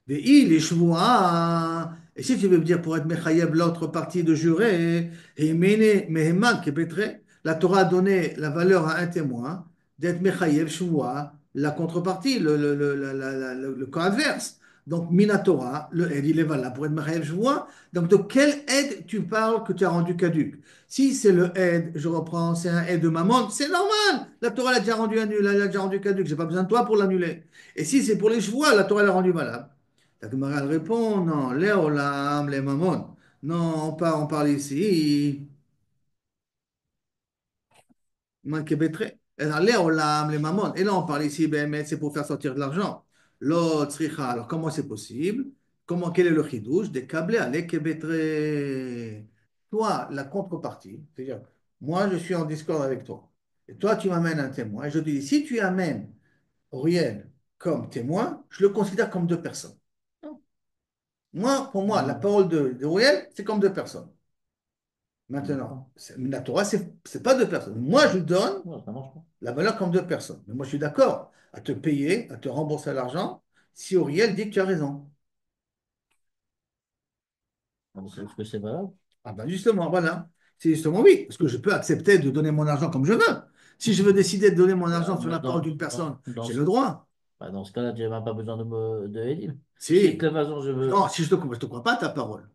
Mais il est shvoua. Et si tu veux me dire pour être mechayev l'autre partie de jurer, et mene meheman kebetre, la Torah a donné la valeur à un témoin d'être mechayev shvoua, la contrepartie, le cas adverse. Donc, Minatora, le aide, il est valable pour être mechayev shvoua. Donc, de quelle aide tu parles que tu as rendu caduque? Si c'est le aide, je reprends, c'est un aide de maman, c'est normal. La Torah l'a déjà rendu annulé, elle l'a déjà rendu caduque. J'ai pas besoin de toi pour l'annuler. Et si c'est pour les chevaux, la Torah l'a rendu valable. La Gemara elle répond, non, les olam, les mamon. Non, on parle ici, manque bétré. Les olam, les mamon. Et là, on parle ici, ben, mais c'est pour faire sortir de l'argent. L'autre, tzricha. Alors, comment c'est possible? Quel est le chidouche? Des câblés à l'équebétré. Toi, la contrepartie, c'est-à-dire, moi, je suis en discorde avec toi. Et toi, tu m'amènes un témoin. Et je te dis, si tu amènes Auriel comme témoin, je le considère comme deux personnes. Moi, pour moi, la parole de Uriel, c'est comme deux personnes. D'accord. Maintenant, la Torah, c'est pas deux personnes. Moi, je lui donne Ouais, ça marche pas. la valeur comme deux personnes. Mais moi, je suis d'accord à te payer, à te rembourser l'argent, si Uriel dit que tu as raison. Est-ce que c'est valable? Ah ben justement, voilà. C'est justement oui, parce que je peux accepter de donner mon argent comme je veux. Si je veux décider de donner mon argent sur Bah, la parole d'une personne, dans j'ai ce, le droit. bah, dans ce cas-là, tu n'as même pas besoin de Edim. Si de Si. toute façon je veux. Non, si je te crois pas ta parole.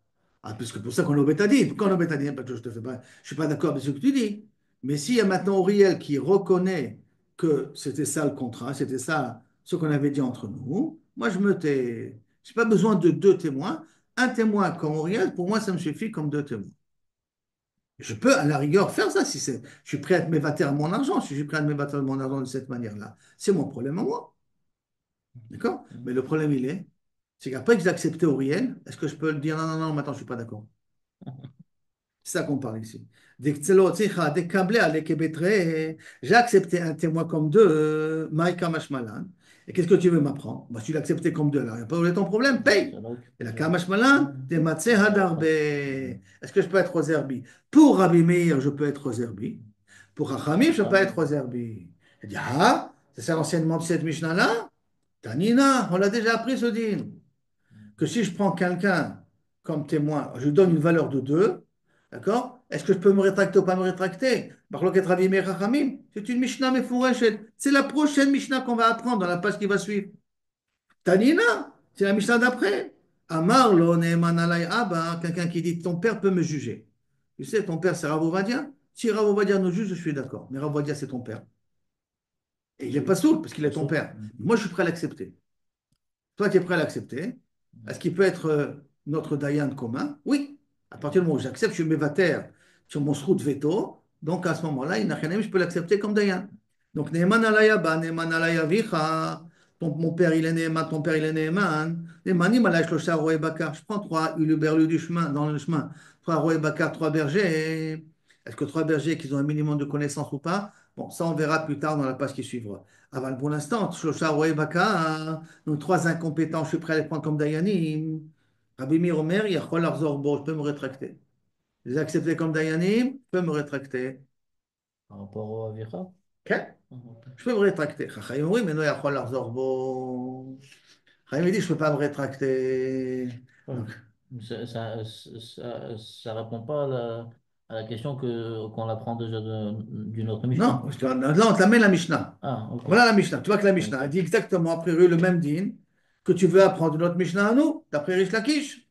Ah, puisque pour ça qu'on est au bétadine. Pourquoi on est au bétadine? Parce que je suis pas d'accord avec ce que tu dis. Mais s'il y a maintenant Auriel qui reconnaît que c'était ça le contrat, c'était ça ce qu'on avait dit entre nous, moi je me tais. Je n'ai pas besoin de deux témoins. Un témoin comme Auriel, pour moi, ça me suffit comme deux témoins. Je peux à la rigueur faire ça si c'est. Je suis prêt à te m'évater à mon argent, si je suis prêt à me m'évater à mon argent de cette manière-là. C'est mon problème à moi. D'accord? Mais le problème, c'est qu'après que j'ai accepté Auriel, est-ce que je peux le dire non, non, non, maintenant je ne suis pas d'accord? C'est ça qu'on parle ici. Des câblés à l'équébétré, j'ai accepté un témoin comme deux, Maïka Mashmalan. Et qu'est-ce que tu veux m'apprendre? Bah, tu l'as accepté comme deux, alors il n'y a pas où est ton problème, paye. Ça n'a aucun- Et la ça- Kamashmalan, des Matzeh Hadarbe. Est-ce que je peux être aux Herbi? Pour Rabbi Meir, je peux être aux Herbi. Pour Rachamim, je peux pas être aux Herbi. Il dit, ah, c'est ça l'enseignement de cette Mishnah-là? Tanina, on l'a déjà appris ce din. Que si je prends quelqu'un comme témoin, je lui donne une valeur de 2, d'accord? Est-ce que je peux me rétracter ou pas me rétracter? Marloket Ravi Meir Chachamim, c'est une Mishnah Mefureshet. C'est la prochaine Mishnah qu'on va apprendre dans la page qui va suivre. Tanina, c'est la Mishnah d'après. Amar lo ne'eman alay abba, quelqu'un qui dit ton père peut me juger. Tu sais, ton père c'est Rav Ovadia. Si Rav Ovadia nous juge, je suis d'accord. Mais Rav Ovadia c'est ton père. Et il n'est pas sourd parce qu'il est ton Sauf- père. Moi je suis prêt à l'accepter. Toi, tu es prêt à l'accepter. Est-ce qu'il peut être notre Dayan commun? Oui. À partir du moment où j'accepte, je suis mévataire sur mon srout veto. Donc à ce moment-là, je peux l'accepter comme Dayan. Donc, Neeman alaya ba, Neeman alaya vicha. Mon père, il est Néhéman, ton père, il est Néhéman. Néhémanim, ala shlosha roé bakar. Je prends trois uluberlus du chemin, dans le chemin. Trois roé bakar, trois bergers. Est-ce que trois bergers, qu'ils ont un minimum de connaissances ou pas? Bon, ça, on verra plus tard dans la page qui suivra. Avant, pour l'instant, shlosha roé bakar. Donc, trois incompétents, je suis prêt à les prendre comme Dayanim. Rabbi Meir Omer, Yachol Arzorbo, je peux me rétracter. Je les ai acceptés comme Dayanim, je peux me rétracter. Par rapport au Avira? Ok? Ah, ok. Je peux me rétracter. Chachamim, oui, mais non, Yachol Arzorbo. Chachamim, il dit, je ne peux pas me rétracter. Ouais. Donc, Ça répond pas à la question qu'on apprend déjà d'une autre non, Mishnah. parce que là, on te la met la Mishnah. Ah, ok. Voilà la Mishnah. Tu vois que la Mishnah, elle Ok. dit exactement, a priori, le même din que tu veux apprendre notre Mishnah à nous, d'après Rish Lakish.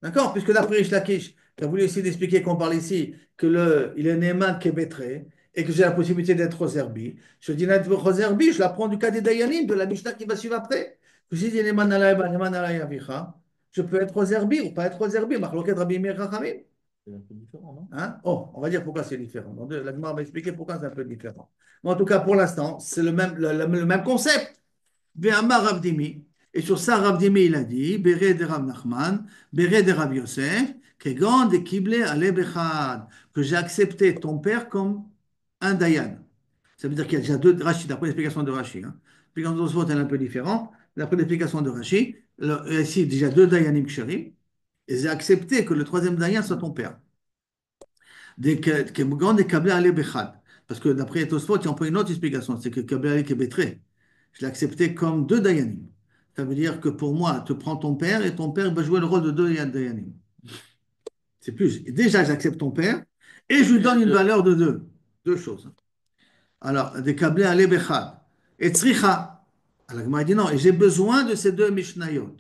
D'accord? Puisque d'après Rish Lakish, tu as voulu essayer d'expliquer qu'on parle ici que il est Néman qui est Bétré et que j'ai la possibilité d'être Roserbi. Je dis d'être Roserbi, je l'apprends du cas des Dayanim, de la Mishnah qui va suivre après. Je dis Néman alay ba, Néman alay avicha. Je peux être Roserbi ou pas être Roserbi. Machloket Rabbi Meir Chachamim. C'est un peu différent, non? Hein? Oh, on va dire pourquoi c'est différent. Donc, la Gemara va expliquer pourquoi c'est un peu différent. Mais en tout cas, pour l'instant, c'est le même concept. Ve'amar Rav Dimi. Et sur ça, Rav Dimi, il a dit, Bere de Rav Nachman, Bere de Rav Yosef, Kegon de Kible Ale Bechad, que j'ai accepté ton père comme un Dayan. Ça veut dire qu'il y a déjà deux Rashi, d'après l'explication de Rashi. Hein. L'explication de Tosfot, elle est un peu différente. D'après l'explication de Rashi, ici, déjà deux Dayanim Ksharim, et j'ai accepté que le troisième Dayan soit ton père. Kegon de Kable Ale Bechad. Parce que d'après Tosfot, il y a encore une autre explication, c'est que Kable Ale Kebetre. Je l'ai accepté comme deux Dayanim. Ça veut dire que pour moi, tu prends ton père et ton père va jouer le rôle de deux Dayanim. C'est plus. Déjà, j'accepte ton père et je lui donne une valeur de deux. Deux choses. Alors, des câblés à l'Ebechad. Et Tzricha. Alors, il m'a dit non, et j'ai besoin de ces deux Mishnayot.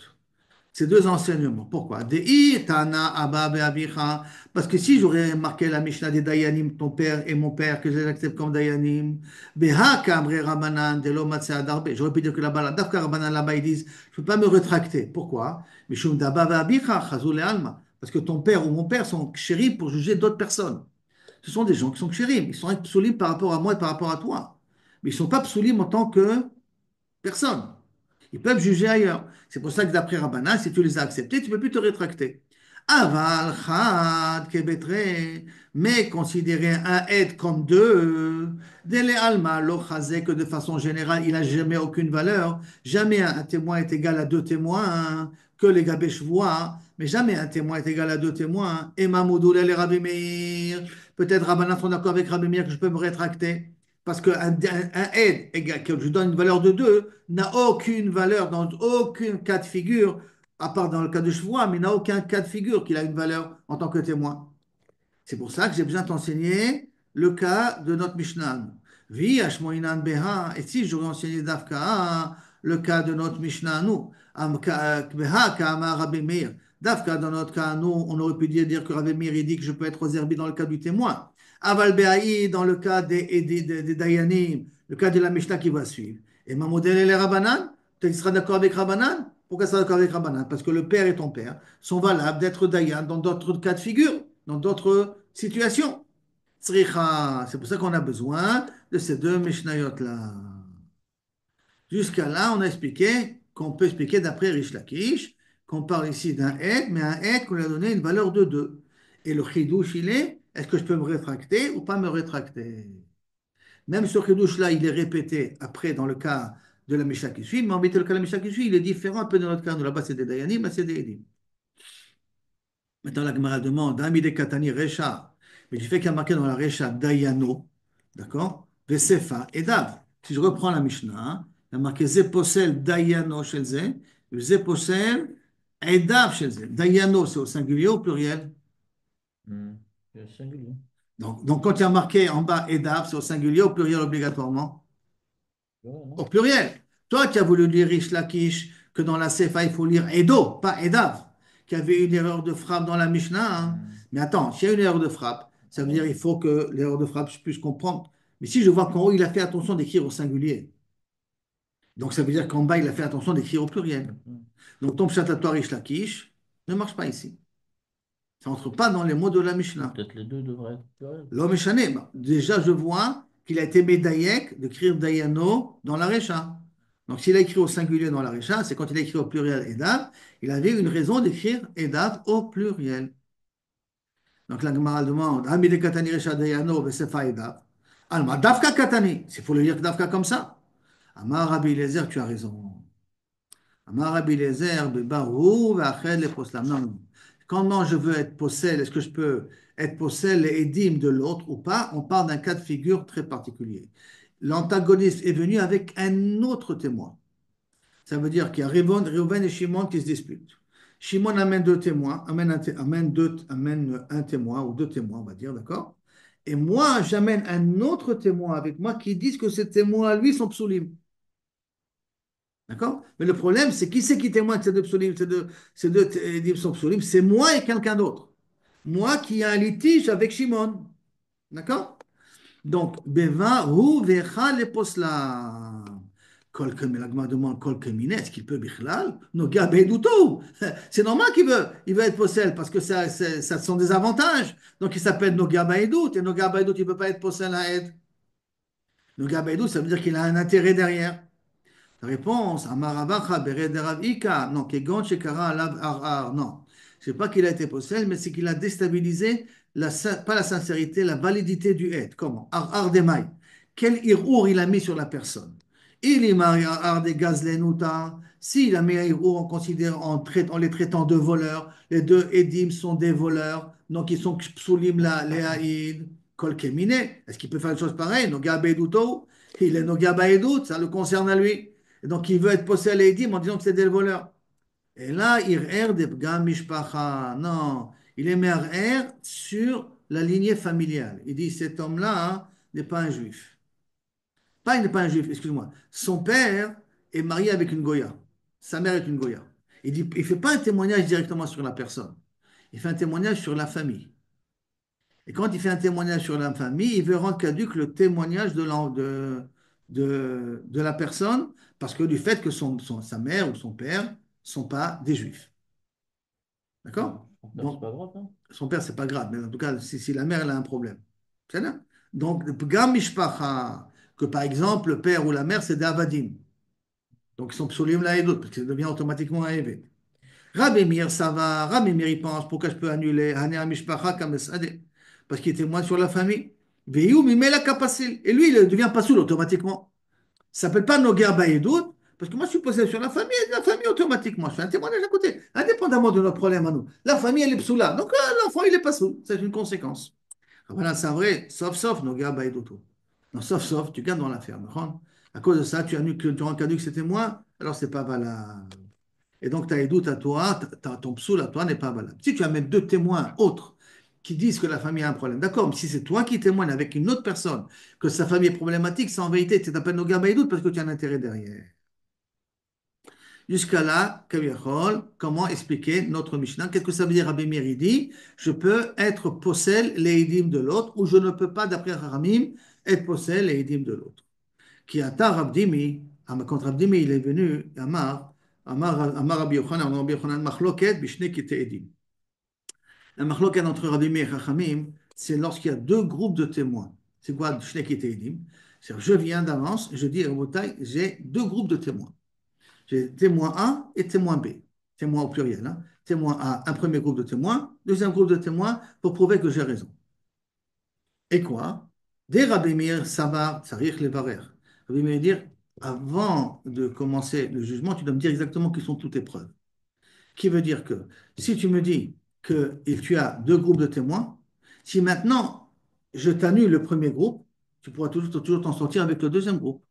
Ces deux enseignements. Pourquoi? Dei Tana Abba Be'abicha. Parce que si j'aurais marqué la Mishnah des Dayanim, ton père et mon père, que je les accepte comme Dayanim, Beha Kamre Rabanan de Lomatse Adarbe. J'aurais pu dire que là-bas, Dafka Rabanan là-bas, ils disent, je ne peux pas me rétracter. Pourquoi? Mishum d'Abba Be'abicha, Chazul et Alma. Parce que ton père ou mon père sont chéris pour juger d'autres personnes. Ce sont des gens qui sont chéris. Ils sont psoulim par rapport à moi et par rapport à toi. Mais ils ne sont pas psoulim en tant que personne. Ils peuvent juger ailleurs. C'est pour ça que d'après Rabbanan, si tu les as acceptés, tu ne peux plus te rétracter. Aval, chad, kebetre, mais considérer un aide comme deux, dele alma, lo chazé, que de façon générale, il n'a jamais aucune valeur. Jamais un témoin est égal à deux témoins, que les gabèches voient, mais jamais un témoin est égal à deux témoins. Et Mamoudou, les Rabbi Meir, peut-être Rabbanan sont d'accord avec Rabbi Meir que je peux me rétracter. Parce qu'un aide que je donne une valeur de 2 n'a aucune valeur dans aucun cas de figure, à part dans le cas de chevois, mais n'a aucun cas de figure qu'il a une valeur en tant que témoin. C'est pour ça que j'ai besoin de t'enseigner le cas de notre Mishnah. Vi Ashmoinan Beha, et si j'aurais enseigné Dafka, le cas de notre Mishnah, nous, Beha Kama Rabbi Meir. Dafka, dans notre cas, nous, on aurait pu dire que Rabbi Meir, il dit que je peux être réservé dans le cas du témoin. Aval Behaï, dans le cas des Dayanim, le cas de la Mishnah qui va suivre. Et Mamoudel et les Rabbanan, tu seras d'accord avec Rabbanan? Pourquoi tu seras d'accord avec Rabbanan? Parce que le père et ton père sont valables d'être Dayan dans d'autres cas de figure, dans d'autres situations. Tzricha, c'est pour ça qu'on a besoin de ces deux Mishnayot-là. Jusqu'à là, on a expliqué qu'on peut expliquer d'après Rish Lakish qu'on parle ici d'un aide, mais un aide qu'on lui a donné une valeur de 2. Et le chidouche, il est-ce que je peux me rétracter ou pas me rétracter? Même ce chidouche-là, il est répété après dans le cas de la Mishnah qui suit, mais en fait, le cas de la Mishnah qui suit, il est différent un peu dans notre cas. Nous, là-bas, c'est des Dayanim, mais c'est des Edim. Maintenant, la Gemara demande, Amide Katani Recha, mais du fait qu'il y a marqué dans la Recha Dayano, d'accord? Vesefa et Dav. Si je reprends la Mishnah, il y a marqué Zeposel Dayano chez Ze, Zeposel Edav chez Ze. Dayano, c'est au singulier ou au pluriel? Hmm. C'est singulier. Donc, quand il y a marqué en bas Edav, c'est au singulier ou au pluriel obligatoirement? Ouais, Au non? pluriel. Toi qui as voulu lire Rish Lakish, que dans la Sefa, il faut lire Edo, pas Edav, qu'il y avait une erreur de frappe dans la Mishnah. Hein. Hmm. Mais attends, s'il y a une erreur de frappe, Ah ça veut dire bon? qu'il faut que l'erreur de frappe, je puisse comprendre. Mais si je vois qu'en haut, il a fait attention d'écrire au singulier, donc ça veut dire qu'en bas, il a fait attention d'écrire au pluriel. Mhm. Donc ton pshat à toi, Rish Lakish, ne marche pas ici. Ça rentre pas dans les mots de la Mishnah. Peut-être les deux devraient être pluriels. L'homme échané, bah, déjà, je vois qu'il a été médaillek d'écrire Dayano dans la Recha. Donc, s'il a écrit au singulier dans la Récha, c'est quand il a écrit au pluriel Edav, il avait une raison d'écrire Edav au pluriel. Donc, la Gemara demande Hamide Katani Recha Dayano Vesefa Edav. Alma Davka Katani. Il faut le lire Davka comme ça. Amar Rabbi Eliezer, tu as raison. Amar Rabbi Eliezer, Bebarou, Vachel, les Poslam. Non, non. Comment je veux être possède, est-ce que je peux être possède les édimes de l'autre ou pas? On parle d'un cas de figure très particulier. L'antagoniste est venu avec un autre témoin. Ça veut dire qu'il y a Reuven et Shimon qui se disputent. Shimon amène deux témoins, amène un témoin ou deux témoins, on va dire, d'accord? Et moi, j'amène un autre témoin avec moi qui disent que ces témoins, lui, sont psaulim. D'accord? Mais le problème, c'est qui c'est qui témoigne de ces deux psaulim, ces deux sont psaulim? C'est moi et quelqu'un d'autre. Moi qui ai un litige avec Shimon. D'accord? Donc, Beva, Hu, Vecha, les posla. La Gemara demande Kol Kemine, est-ce qu'il peut Bichlal? Noga Beidoutou. C'est normal il veut être possède parce que ça sont des avantages. Donc, il s'appelle Noga Beidout. Et Noga Beidout, il ne peut pas être possède à aide. Noga Beidout, ça veut dire qu'il a un intérêt derrière. Réponse, Amaravacha Berederav Ika. Non, Kegon Shekara Alav Arar. Non, c'est pas qu'il a été possède, mais c'est qu'il a déstabilisé, pas la sincérité, la validité du aide. Comment? Arar Demai. Quel irour il a mis sur la personne? Il est marié Arar de Gazlenuta. S'il a mis un irour en les traitant de voleurs, les deux édimes sont des voleurs, donc ils sont psulim la lehaïd. Kol Kemine. Est-ce qu'il peut faire une chose pareille? Noga Beiduto. Il est Noga Baedout, ça le concerne à lui. Et donc, il veut être possédé à l'Eidim en disant que c'est des voleurs. Et là, il erre de Bgam Mishpacha. Non, il est mer'er sur la lignée familiale. Il dit cet homme-là n'est pas un juif. Pas, il n'est pas un juif, excuse-moi. Son père est marié avec une Goya. Sa mère est une Goya. Il dit, il ne fait pas un témoignage directement sur la personne. Il fait un témoignage sur la famille. Et quand il fait un témoignage sur la famille, il veut rendre caduque le témoignage de la personne parce que du fait que sa mère ou son père ne sont pas des juifs. D'accord? Donc, c'est Donc, pas grave, hein. son père, c'est pas grave, mais en tout cas, si la mère elle a un problème. C'est ça. Donc, Pgam Mishpacha, que par exemple, le père ou la mère, c'est des Avadim. Donc, ils sont psaulim l'un et l'autre, parce que ça devient automatiquement un évêque. Rabbi Meir, ça va. Rabbi Meir, il pense, pourquoi je peux annuler Hanea Mishpacha comme Sadeh? Parce qu'il témoigne sur la famille. Veillou, il met la capacité. Et lui, il devient pas soul automatiquement. Ça s'appelle pas Noger Bayedout, parce que moi, je suis posé sur la famille automatiquement. Je fais un témoignage à côté, indépendamment de nos problèmes à nous. La famille, elle est psoula. Donc, l'enfant, il est pas soul. C'est une conséquence. Ah, voilà, c'est vrai, sauf Noger Bayedout. Non, sauf, tu gardes dans l'affaire. À cause de ça, tu rends caduc ces témoins, alors c'est pas valable. Et donc, ta édoute à toi, ton psoul à toi n'est pas valable. Si tu as même deux témoins autres qui disent que la famille a un problème, d'accord, mais si c'est toi qui témoignes avec une autre personne que sa famille est problématique, c'est en vérité, tu t'appelles Noga Baïdout parce que tu as un intérêt derrière. Jusqu'à là, Kaviachol, comment expliquer notre Mishnah? Qu'est-ce que ça veut dire, Rabbi Meir? Il dit, je peux être possède les idim de l'autre, ou je ne peux pas, d'après Haramim, être possède les idim de l'autre. Qui ata Rabdimi, quand Rabdimi il est venu, Amar Rabbi Yochanan, Rabbi Yochanan, Machloket, Bishne Kite Edim. La machloket entre Rabbi Meir et Chachamim, c'est lorsqu'il y a deux groupes de témoins. C'est quoi Bishne Kite Edim? C'est-à-dire, je viens d'avance, je dis, Rabotai, j'ai deux groupes de témoins. J'ai témoin A et témoin B. Témoin au pluriel. Hein. Témoin A, un premier groupe de témoins, deuxième groupe de témoins pour prouver que j'ai raison. Et quoi? Dès Rabbi Meir, Savar, Tsarich, Levarer. Rabbi Meir dire, avant de commencer le jugement, tu dois me dire exactement qui sont toutes tes preuves. Qui veut dire que si tu me dis que tu as deux groupes de témoins, si maintenant je t'annule le premier groupe, tu pourras toujours t'en sortir avec le deuxième groupe.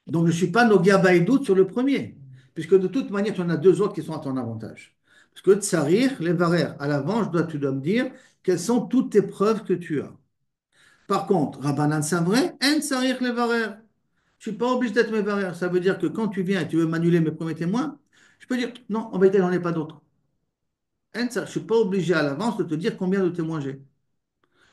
Donc je ne suis pas Nogia Baïdout sur le premier, puisque de toute manière, tu en as deux autres qui sont à ton avantage. Parce que Tsarir, Levarer, à l'avant, tu dois me dire quelles sont toutes tes preuves que tu as. Par contre, Rabbanan Savre, En Sarich Levarer. Je ne suis pas obligé d'être Mevarer. Ça veut dire que quand tu viens et tu veux m'annuler mes premiers témoins, je peux dire non, en vérité, j'en ai pas d'autres. Je ne suis pas obligé à l'avance de te dire combien de témoins j'ai.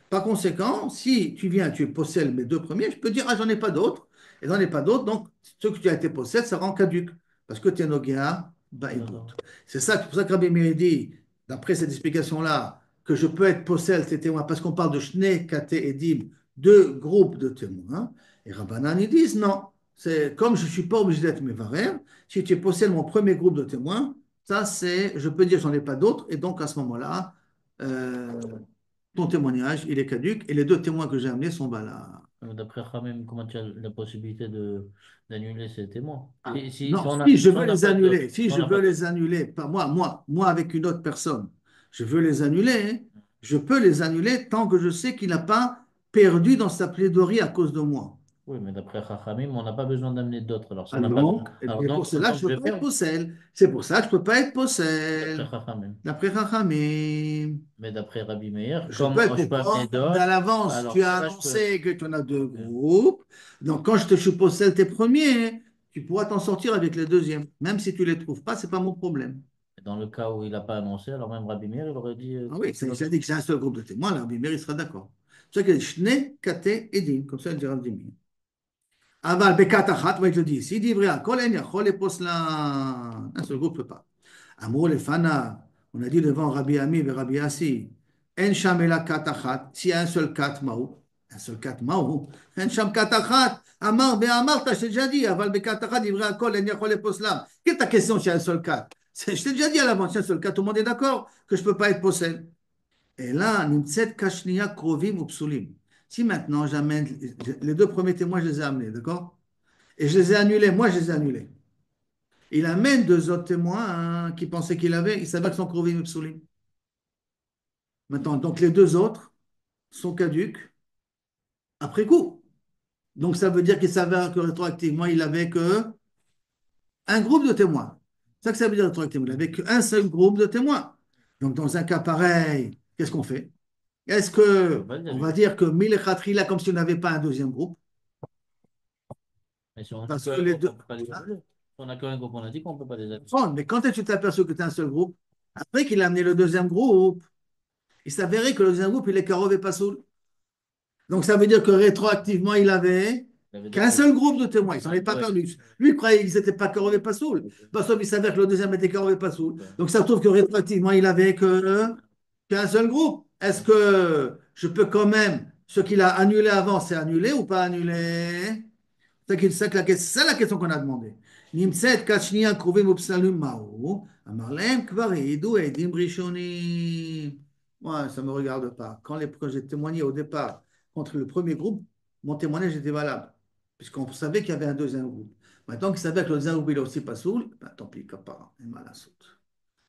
Par conséquent, si tu viens et tu possèdes mes deux premiers, je peux dire ah, j'en ai pas d'autres. Et j'en ai pas d'autres, donc ce que tu as été possède, ça rend caduque. Parce que tu es Nogia, Baïdout. D'accord. C'est pour ça que Rabbi Meir dit, d'après cette explication-là, que je peux être possède ces témoins, parce qu'on parle de Shne, Kate et Dim, deux groupes de témoins. Et Rabbanan, ils disent non. C'est comme je ne suis pas obligé d'être mévarère, si tu possèdes mon premier groupe de témoins, ça c'est, je peux dire j'en ai pas d'autres, et donc à ce moment-là, euh, ton témoignage, il est caduc, et les deux témoins que j'ai amenés sont valables. D'après Khamim, comment tu as la possibilité de d'annuler ces témoins? Ah, Si non, on a, si je si veux on n'a les pas annuler, d'autres, si si on je n'a veux pas les annuler, pas moi avec une autre personne, je veux les annuler, hein, je peux les annuler tant que je sais qu'il n'a pas perdu dans sa plaidoirie à cause de moi. Oui, mais d'après Khamim, on n'a pas besoin d'amener d'autres. Alors, si Ah on n'a pas donc, alors et pour cela, donc, je je ne vais peux pas être faire possède. C'est pour ça que je ne peux pas être d'après possède. Khamim. D'après Rachamim, Mais d'après Rabbi Meir, je comme peux être je peux amener pourquoi? Mais à d'autres, l'avance, alors tu as ça, je peux. annoncé que tu en as deux euh, groupes. Donc, quand je possède tes premiers, tu pourras t'en sortir avec les deuxièmes. Même si tu ne les trouves pas, ce n'est pas mon problème. Dans le cas où il n'a pas annoncé, alors même Rabbi Meir, il aurait dit Ah oui, tu vas j'ai dit que c'est un seul groupe de témoins, là, Bimer, il sera d'accord. C'est ça qu'il dit, Shne, Kate, Edim, comme ça, il dira Dimi. Aval, Bekat, Achat, moi, il te dit ici, Divrea, Kol, En, Yachol, et Poslan. Un seul groupe ne peut pas. Amour, les Fana, on a dit devant Rabbi Ami et Rabbi Assi, En, Sham, Ela, Kat, Achat, s'il y a un seul Kat, Maou, un seul Kat, Maou, En, Sham, Kat, Achat, Amar, Amar, t'as déjà dit, Aval, Bekat, Achat, Divrea, Kol, En, Yachol, et Poslan. Quelle est ta question s'il y a un seul Kat? Je t'ai déjà dit à l'avance, s'il y a un seul Kat, tout le monde est d'accord que je ne peux pas être possède. Et là, Nimtset Kashnia Krovim ou Psulim. Si maintenant j'amène les deux premiers témoins, je les ai amenés, d'accord? Et je les ai annulés, moi je les ai annulés. Il amène deux autres témoins hein, qui pensaient qu'il avait, il savait que sont Krovim ou Psulim. Maintenant, donc les deux autres sont caducs après coup. Donc ça veut dire qu'il savait que rétroactivement, il avait que un groupe de témoins. C'est ça que ça veut dire rétroactivement. Il avait qu'un seul groupe de témoins. Donc dans un cas pareil, qu'est-ce qu'on fait? Est-ce on peut que pas les on va annuler. dire que Mille là comme si on n'avait pas un deuxième groupe? Mais si on n'a Parce qu'un que les groupe, deux. on ne peut pas les Hein. annuler. Si on n'a qu'un groupe, on a dit qu'on ne peut pas les annuler. Bon, mais quand est-ce que tu t'es aperçu que tu es un seul groupe? Après qu'il a amené le deuxième groupe, il s'avérait que le deuxième groupe, il est Karov et Passoul. Donc ça veut dire que rétroactivement, il avait Il avait qu'un d'autres. seul groupe de témoins. Il s'en est pas Ouais. perdu. Lui, il croyait qu'ils n'étaient pas Karov et Passoul. Parce qu'il s'avère que le deuxième était Karov et Passoul. Ouais. Donc ça se trouve que rétroactivement, il avait qu'un seul groupe. Est-ce que je peux quand même, ce qu'il a annulé avant, c'est annulé ou pas annulé? C'est la question qu'on a demandé. Nimtset kachnia kruvim upsalum ma'u. Amarlem kvar eidu edim rishonim. Moi, ça ne me regarde pas. Quand j'ai témoigné au départ contre le premier groupe, mon témoignage était valable, puisqu'on savait qu'il y avait un deuxième groupe. Maintenant qu'il savait que le deuxième groupe il est aussi pas soul, ben, tant pis, kapara, et mal à saute.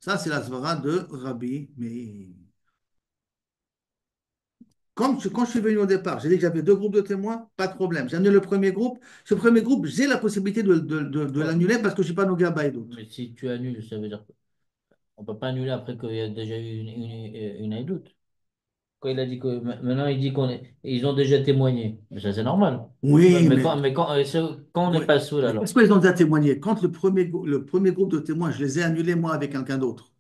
Ça, c'est la svara de Rabbi Meir. Quand je suis venu au départ, j'ai dit que j'avais deux groupes de témoins, pas de problème. J'ai amené le premier groupe. Ce premier groupe, j'ai la possibilité de Ouais. l'annuler parce que je ne suis pas Noga et d'autres. Mais si tu annules, ça veut dire qu'on ne peut pas annuler après qu'il y a déjà eu une haïdoute. Quand il a dit que maintenant il dit ils ont déjà témoigné. Mais ça c'est normal. Oui, Quand on n'est oui. pas saoul Mais alors. pourquoi ils ont déjà témoigné? Quand le premier groupe de témoins, je les ai annulés moi avec quelqu'un d'autre.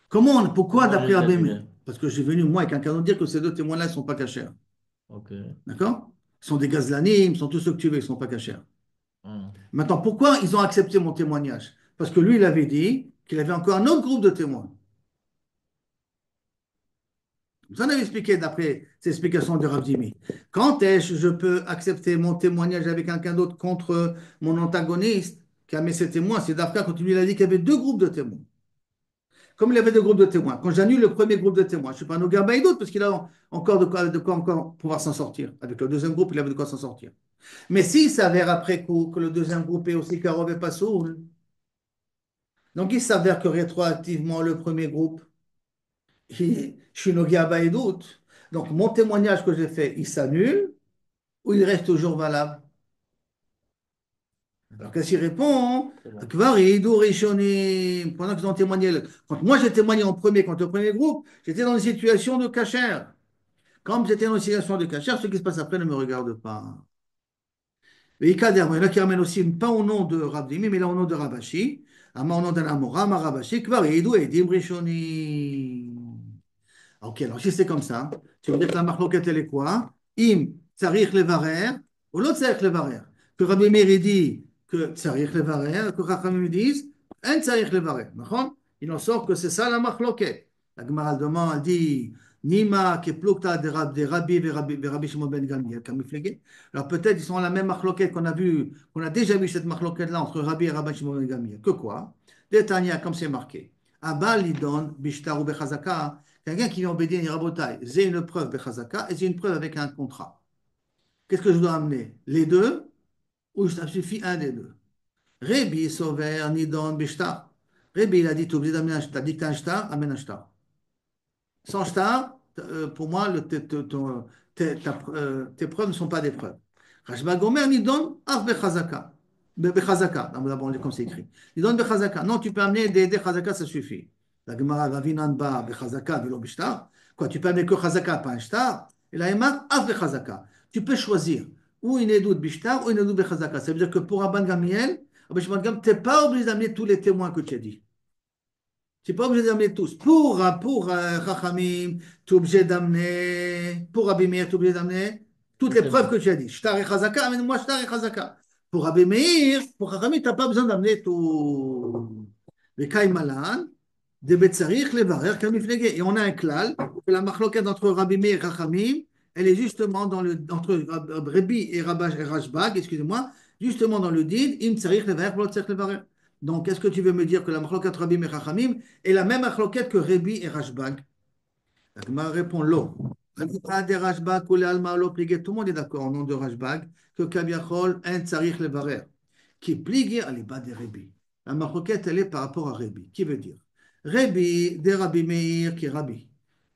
Pourquoi Comment je d'après les ai Rabbi? annulés? Parce que j'ai venu moi avec quelqu'un d'autre dire que ces deux témoins-là ne sont pas cachers. Ok. D'accord? Ils sont des gazlanim, ils sont tous ceux que tu veux, ils ne sont pas cachers. Hmm. Maintenant, pourquoi ils ont accepté mon témoignage? Parce que lui, il avait dit qu'il avait encore un autre groupe de témoins. Vous en avez expliqué d'après ces explications de Rav Jimmy. Quand est-ce que je peux accepter mon témoignage avec quelqu'un d'autre contre mon antagoniste qui a mis ses témoins? C'est d'après quand lui il a dit qu'il y avait deux groupes de témoins. Comme il y avait deux groupes de témoins, quand j'annule le premier groupe de témoins, je ne suis pas un Ogar d'autre parce qu'il a encore de quoi encore pouvoir s'en sortir. Avec le deuxième groupe, il avait de quoi s'en sortir. Mais s'il s'avère après coup que le deuxième groupe est aussi Karov et Passoul, donc il s'avère que rétroactivement le premier groupe, je suis Nogia et d'autres. Donc mon témoignage que j'ai fait, il s'annule ou il reste toujours valable? Alors qu'est-ce qu'il répond? C'est bon. Kvaridou Rishonim. Pendant qu'ils ont témoigné, quand moi j'ai témoigné en premier contre le premier groupe, j'étais dans une situation de cachère. Quand j'étais dans une situation de cachère, ce qui se passe après ne me regarde pas. Et Ikader, il y en a qui ramènent aussi, pas au nom de Rabdimi, mais là au nom de Rabashi. Ama au nom d'un Amora, Ama Rabashi, Kvaridou Edim Rishonim. Ok, alors si c'est comme ça, tu veux dire que la marloquette, elle est quoi? Im, tsarich levarer, ou l'autre tsarich levarer. Que Rabbi Meir il dit que tsarich levarer, que Chachamim disent, un tsarich levarer. D'accord? Il en sort que c'est ça la marloquette. La Gemara elle demande, elle dit, Nima, Keplukta, des Rabbi, Rabbi Shimon ben Gamliel, Kamiflege. Alors peut-être ils sont la même marloquette qu'on a vu, qu'on a déjà vu cette marloquette-là entre Rabbi et Rabbi Shimon ben Gamliel. Que quoi? Détania, comme c'est marqué. Abba lidon, bishtar ou bechazaka. Quelqu'un qui vient obéir à Rabotai, j'ai une preuve bechazaka et j'ai une preuve avec un contrat. Qu'est-ce que je dois amener? Les deux ou ça suffit un des deux? Rabbi Sover, Nidon, Bishtar. Rabbi, il a dit, tu es obligé d'amener un shtar. Dit que tu as un shtar, amène un shtar. Sans shtar, pour moi, tes preuves ne sont pas des preuves. Rashba Gomer, Nidon, Af Bechazaka. Bechazaka, d'abord, on dit comme c'est écrit. Nidon Bechazaka. Non, tu peux amener des chazaka, ça suffit. La Gemara va vinanba Bechazaka, velo Bishtar. Quoi, tu peux amener que chazaka, pas un shtar. Et la Emma, Af Bechazaka. Tu peux choisir ou une édoute Bishtar ou une édoute Bechazaka. Ça veut dire que pour Abban Gamiel, tu n'es pas obligé d'amener tous les témoins que tu as dit. Tu n'es pas obligé d'amener tous. Pour Chachamim, tu es obligé d'amener. Pour Rabbi Meir, tu es obligé d'amener toutes les preuves que tu as dit. Shtar et Chazaka, amène-moi Shtar et Chazaka. Pour Rabbi Meir, pour Chachamim, tu n'as pas besoin d'amener tout. Les Kaimalan, des Betzarich, les Varer, Kamiflege. Et on a un klal, que la machloket entre Rabbi Meir et Chachamim, elle est justement entre Rabbi et Rashbag, excusez-moi, justement dans le din, im tsarich le varer, l'autre tsarich le varer. Donc, est-ce que tu veux me dire que la machloket Rabbi et Chachamim est la même machloket que Rabbi et Rashbag? La Gemara répond l'eau. Tout le monde est d'accord au nom de Rashbag que Kaviachol un tsarich le varer qui pligue à l'ébad de Rabbi. La marroquette, elle est par rapport à Rabbi. Qui veut dire Rabbi, de Rabbi Meir, qui est Rabbi.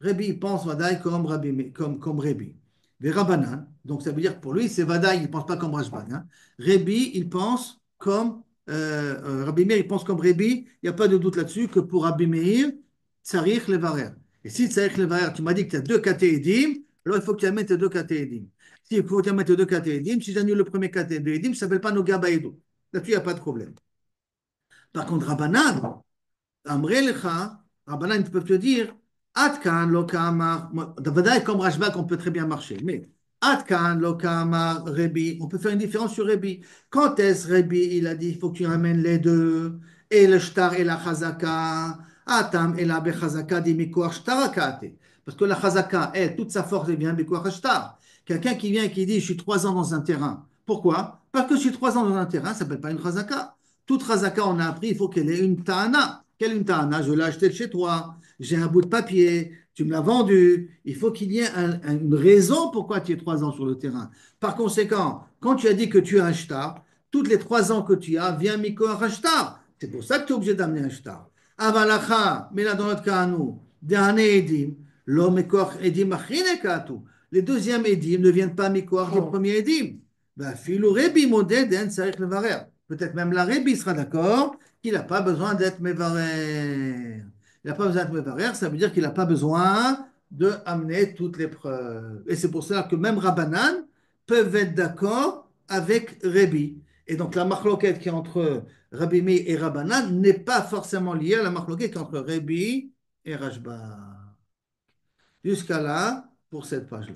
Rabbi, il pense Vadaï comme Rabbi. Comme Rabbi. Des Rabbanan, donc ça veut dire que pour lui, c'est Vadaï, il ne pense pas comme Rashbag. Hein. Rabbi, il pense comme Rabbi Meir, il pense comme Rabbi. Il n'y a pas de doute là-dessus que pour Rabbi Meir, Tsarich Levarer. Et si Tsarich Levarer, tu m'as dit que tu as deux katéidim, alors il faut que tu amènes tes deux katéidim. Si il faut que tu amènes tes deux katéidim, si j'annule le premier katéidim, ça ne s'appelle pas Noga Baïdou. Là-dessus, il n'y a pas de problème. Par contre, Rabbanan, Amré Lecha, Rabbanan, ils peuvent te dire, Atkan, Lokama, Davadaï, comme Rashbak, on peut très bien marcher, mais Atkan, Lokama, Rebi, on peut faire une différence sur Rebi. Quand est-ce Rebi, il a dit, il faut que tu ramènes les deux, et le Shtar et la Chazaka, Atam et la Bechazaka, dit Mikoar Shtarakate. Parce que la Chazaka, elle, toute sa force, elle vient Mikoar Shtar. Quelqu'un qui vient et qui dit, je suis 3 ans dans un terrain. Pourquoi? Parce que je suis 3 ans dans un terrain, ça ne s'appelle pas une Chazaka. Toute Chazaka, on a appris, il faut qu'elle ait une Ta'ana. Quelle une Ta'ana? Je l'ai acheté de chez toi, j'ai un bout de papier, tu me l'as vendu. Il faut qu'il y ait une raison pourquoi tu es 3 ans sur le terrain. Par conséquent, quand tu as dit que tu as un shtar, toutes les 3 ans que tu as, vient Miko un shtar. C'est pour ça que tu es obligé d'amener un shtar. Avalacha, mais là dans notre cas à nous, dernier Edim, lo Mekor Edim achine katu. Les deuxièmes Edim ne viennent pas Mekor du premier Edim. Ben, filou Rebi moded en sarich levarer. Peut-être même la Rebi sera d'accord qu'il n'a pas besoin d'être mévarer. Il n'a pas besoin d'être mévarer, ça veut dire qu'il n'a pas besoin d'amener toutes les preuves. Et c'est pour cela que même Rabbanan peuvent être d'accord avec Rebi. Et donc la marloquette qui est entre Rabbi Meir et Rabbanan n'est pas forcément liée à la marloquette qui est entre Rebi et Rashba. Jusqu'à là, pour cette page-là.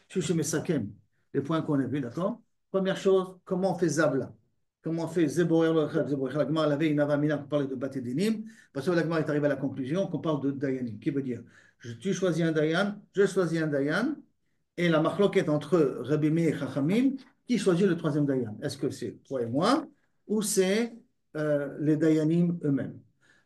Je suis chez Mesakem, les points qu'on a vus, d'accord? Première chose, comment on fait Zabla? Comment on fait Zeborer le Zeborer? La Gemara l'avait, il n'avait Mina qu'on parlait de Batédinim, parce que la Gemara est arrivée à la conclusion qu'on parle de Dayanim, qui veut dire, tu choisis un Dayan, je choisis un Dayan, et la marloquette entre Rabbi Meir et Chachamim, qui choisit le troisième Dayan? Est-ce que c'est toi et moi, ou c'est les Dayanim eux-mêmes?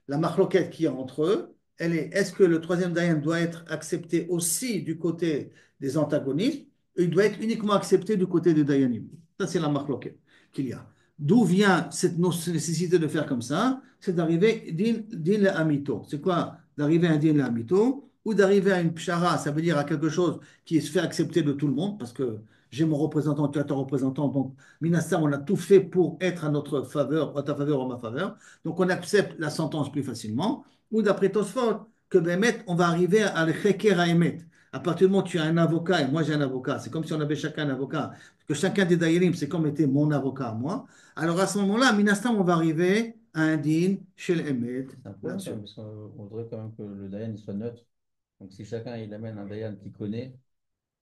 La marloquette qui est entre eux, elle est, est-ce que le troisième Dayan doit être accepté aussi du côté des antagonistes, ou il doit être uniquement accepté du côté des Dayanim? Ça, c'est la marloquette qu'il y a. D'où vient cette nécessité de faire comme ça? C'est d'arriver din le amito. C'est quoi d'arriver à un din le amito? Ou d'arriver à une pshara, ça veut dire à quelque chose qui se fait accepter de tout le monde, parce que j'ai mon représentant, tu as ton représentant, donc Minassam, on a tout fait pour être à notre faveur, à ta faveur ou à ma faveur, donc on accepte la sentence plus facilement, ou d'après Tosfot, que Bémet, on va arriver à l'cheker à Emet. À partir du moment où tu as un avocat et moi j'ai un avocat, c'est comme si on avait chacun un avocat, parce que chacun des daïrim, c'est comme était mon avocat à moi, alors à ce moment-là, Minassam, on va arriver à un din chez l'Emet. C'est un problème, quand même, parce qu'on voudrait quand même que le Dayan il soit neutre. Donc si chacun il amène un Dayan qui connaît,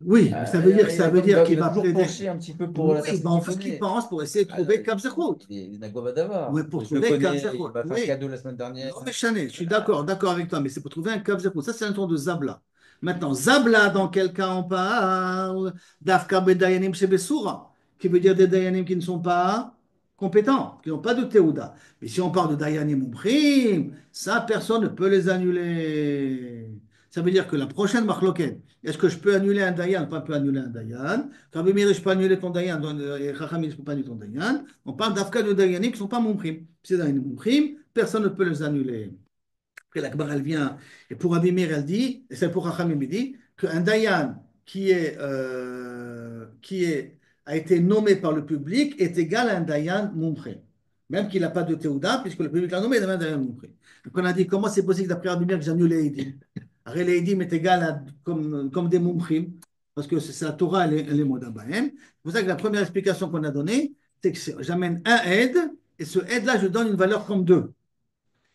Oui, mais ça veut dire qu'il va toujours plaider. pencher un petit peu pour la Oui, personne ben on qui fait ce qu'il connaît. pense pour essayer de trouver Kav Zechut. Il est Nagovadava. Oui, pour Je le trouver Kav connais, il Zechut. m'a fait un Oui. cadeau la semaine dernière. Non, mais Chanel, je suis d'accord avec toi, mais c'est pour trouver un Kav Zechut. Ça, c'est un tour de Zabla. Maintenant, Zabla, dans quel cas on parle? Dafka bedayanim shebesura, qui veut dire des dayanim qui ne sont pas compétents, qui n'ont pas de théouda. Mais si on parle de dayanim umprim, ça, personne ne peut les annuler. Ça veut dire que la prochaine marloquette, est-ce que je peux annuler un dayan? Pas peut annuler un dayan. Rabbi Meir, je peux annuler ton dayan. Et Chachamim, je peux pas annuler ton dayan. On parle d'afka de dayanim qui ne sont pas mumprim. Si c'est dayanim umprim, personne ne peut les annuler. Après, la Gemara, elle vient, et pour Abimir, elle dit, et c'est pour Rachamim, il dit, qu'un Dayan a été nommé par le public est égal à un Dayan Mumpré. Même qu'il n'a pas de Théouda, puisque le public l'a nommé, il est un Dayan Mumpré. Donc on a dit, comment c'est possible d'après Abimir que j'annule les Eidim? Alors, les Eidim est égal à, comme des Mumchim, parce que c'est la Torah, elle est Modabahem. C'est pour ça que la première explication qu'on a donnée, c'est que j'amène un aide, et ce aide-là, je donne une valeur comme deux.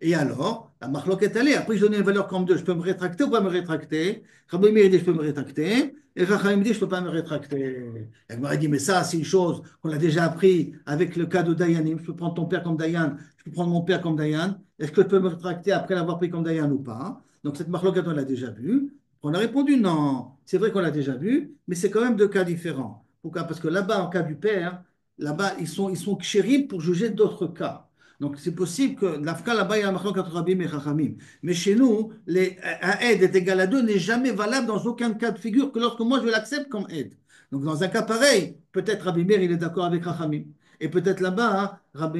Et alors, la marloque est allée. Après, je donne une valeur comme deux. Je peux me rétracter ou pas me rétracter? Rabbi Meir dit, je peux me rétracter. Et Rachel me dit, je ne peux pas me rétracter. Elle m'a dit, mais ça, c'est une chose qu'on a déjà appris avec le cas de Dayanim. Je peux prendre ton père comme Dayan. Je peux prendre mon père comme Dayan. Est-ce que je peux me rétracter après l'avoir pris comme Dayan ou pas? Donc, cette marloque, on l'a déjà vue. On a répondu non. C'est vrai qu'on l'a déjà vu, mais c'est quand même deux cas différents. Pourquoi? Parce que là-bas, en cas du père, là-bas, ils sont chéris pour juger d'autres cas. Donc, c'est possible que l'Afka là-bas, il y a un machlok entre Rabim et Chachamim. Mais chez nous, un aide est égal à 2 n'est jamais valable dans aucun cas de figure que lorsque moi je l'accepte comme aide. Donc, dans un cas pareil, peut-être Rabbi Meir, il est d'accord avec Chachamim. Et peut-être là-bas, hein,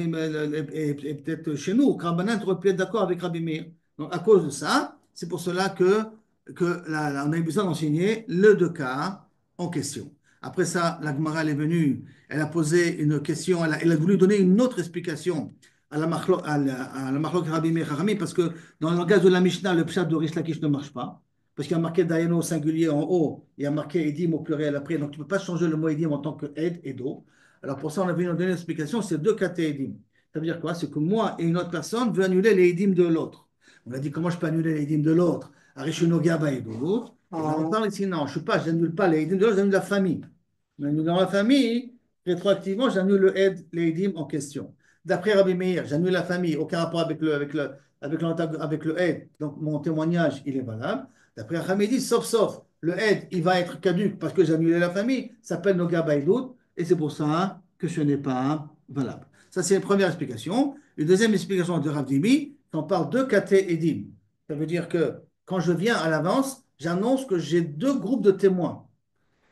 et peut-être chez nous, Rabbanan aurait pu être d'accord avec Rabbi Meir. Donc, à cause de ça, c'est pour cela on a eu besoin d'enseigner le deux cas en question. Après ça, la Gemara elle est venue, elle a posé une question, elle a voulu donner une autre explication à la Machlok Rabbi Meir Chachamim, parce que dans le langage de la Mishnah, le pshat de Rish Lakish ne marche pas, parce qu'il y a marqué Dayano au singulier en haut, il y a marqué Edim au pluriel après, donc tu ne peux pas changer le mot Edim en tant que Ed et Do. Alors pour ça, on a venu donner une explication, c'est deux katé Edim. Ça veut dire quoi? C'est que moi et une autre personne veut annuler les Edim de l'autre. On a dit comment je peux annuler les Edim de l'autre? Arishunogia Baïdou. On parle ici, non, je n'annule pas les Edim de l'autre, j'annule la famille. Mais dans la famille, rétroactivement, j'annule les Edim en question. D'après Rabbi Meir, j'annule la famille, aucun rapport avec le aide, donc mon témoignage, il est valable. D'après Hamidi, sauf, le aide, il va être caduc parce que j'ai annulé la famille, ça s'appelle Noga Baïdout, et c'est pour ça que ce n'est pas valable. Ça, c'est une première explication. Une deuxième explication de Rav Dimi, on parle de Katé Edim. Ça veut dire que quand je viens à l'avance, j'annonce que j'ai deux groupes de témoins.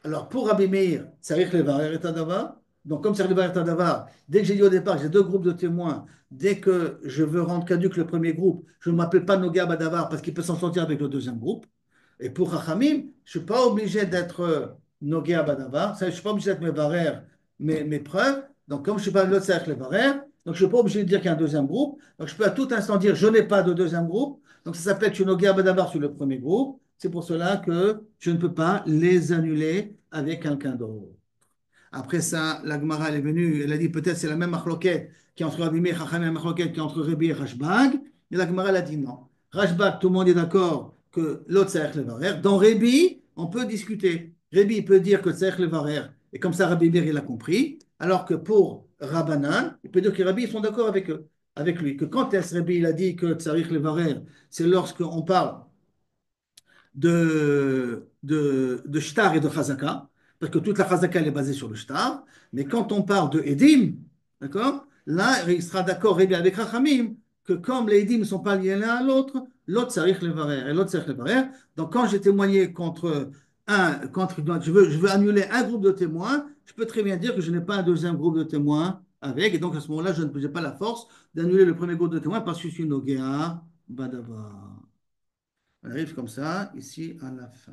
Alors, pour Rabbi Meir, Sarich Levarer et Tadavar. Donc, comme Sarich Levarer et Tadavar, dès que j'ai dit au départ que j'ai deux groupes de témoins, dès que je veux rendre caduc le premier groupe, je ne m'appelle pas Noga Badavar parce qu'il peut s'en sortir avec le deuxième groupe. Et pour Rachamim, je ne suis pas obligé d'être Noga Badavar. Je ne suis pas obligé d'être Mevarer mes preuves. Donc, comme je ne suis pas l'autre Sarich Levarer, donc je ne suis pas obligé de dire qu'il y a un deuxième groupe. Donc, je peux à tout instant dire je n'ai pas de deuxième groupe. Donc, ça s'appelle que je suis Noga Badavar sur le premier groupe. C'est pour cela que je ne peux pas les annuler avec quelqu'un d'autre. Après ça, la Gemara elle est venue, elle a dit peut-être c'est la même marloquette qui est entre Rabbi Meir Chachamim et la marloquette qui est entre Rabbi et Rashbag. Et la Gemara elle a dit non. Rashbag, tout le monde est d'accord que l'autre c'est Levarer. Dans Rabbi, on peut discuter. Rabbi peut dire que c'est Levarer. Et comme ça, Rabbi Meir il a compris. Alors que pour Rabbanan, il peut dire que Rabbi ils sont d'accord avec lui. Que quand Rabbi il a dit que Tzarich Levarer, c'est lorsqu'on parle de shtar et de chazaka, parce que toute la chazaka elle est basée sur le shtar, mais quand on parle de edim, d'accord, là il sera d'accord avec Rachamim que comme les edim ne sont pas liés l'un à l'autre, l'autre sarich levarer et l'autre sarich levarer. Donc quand j'ai témoigné je veux annuler un groupe de témoins, je peux très bien dire que je n'ai pas un deuxième groupe de témoins avec, et donc à ce moment-là, je n'ai pas la force d'annuler le premier groupe de témoins parce que je suis nogéa badava. On arrive comme ça, ici, à la fin.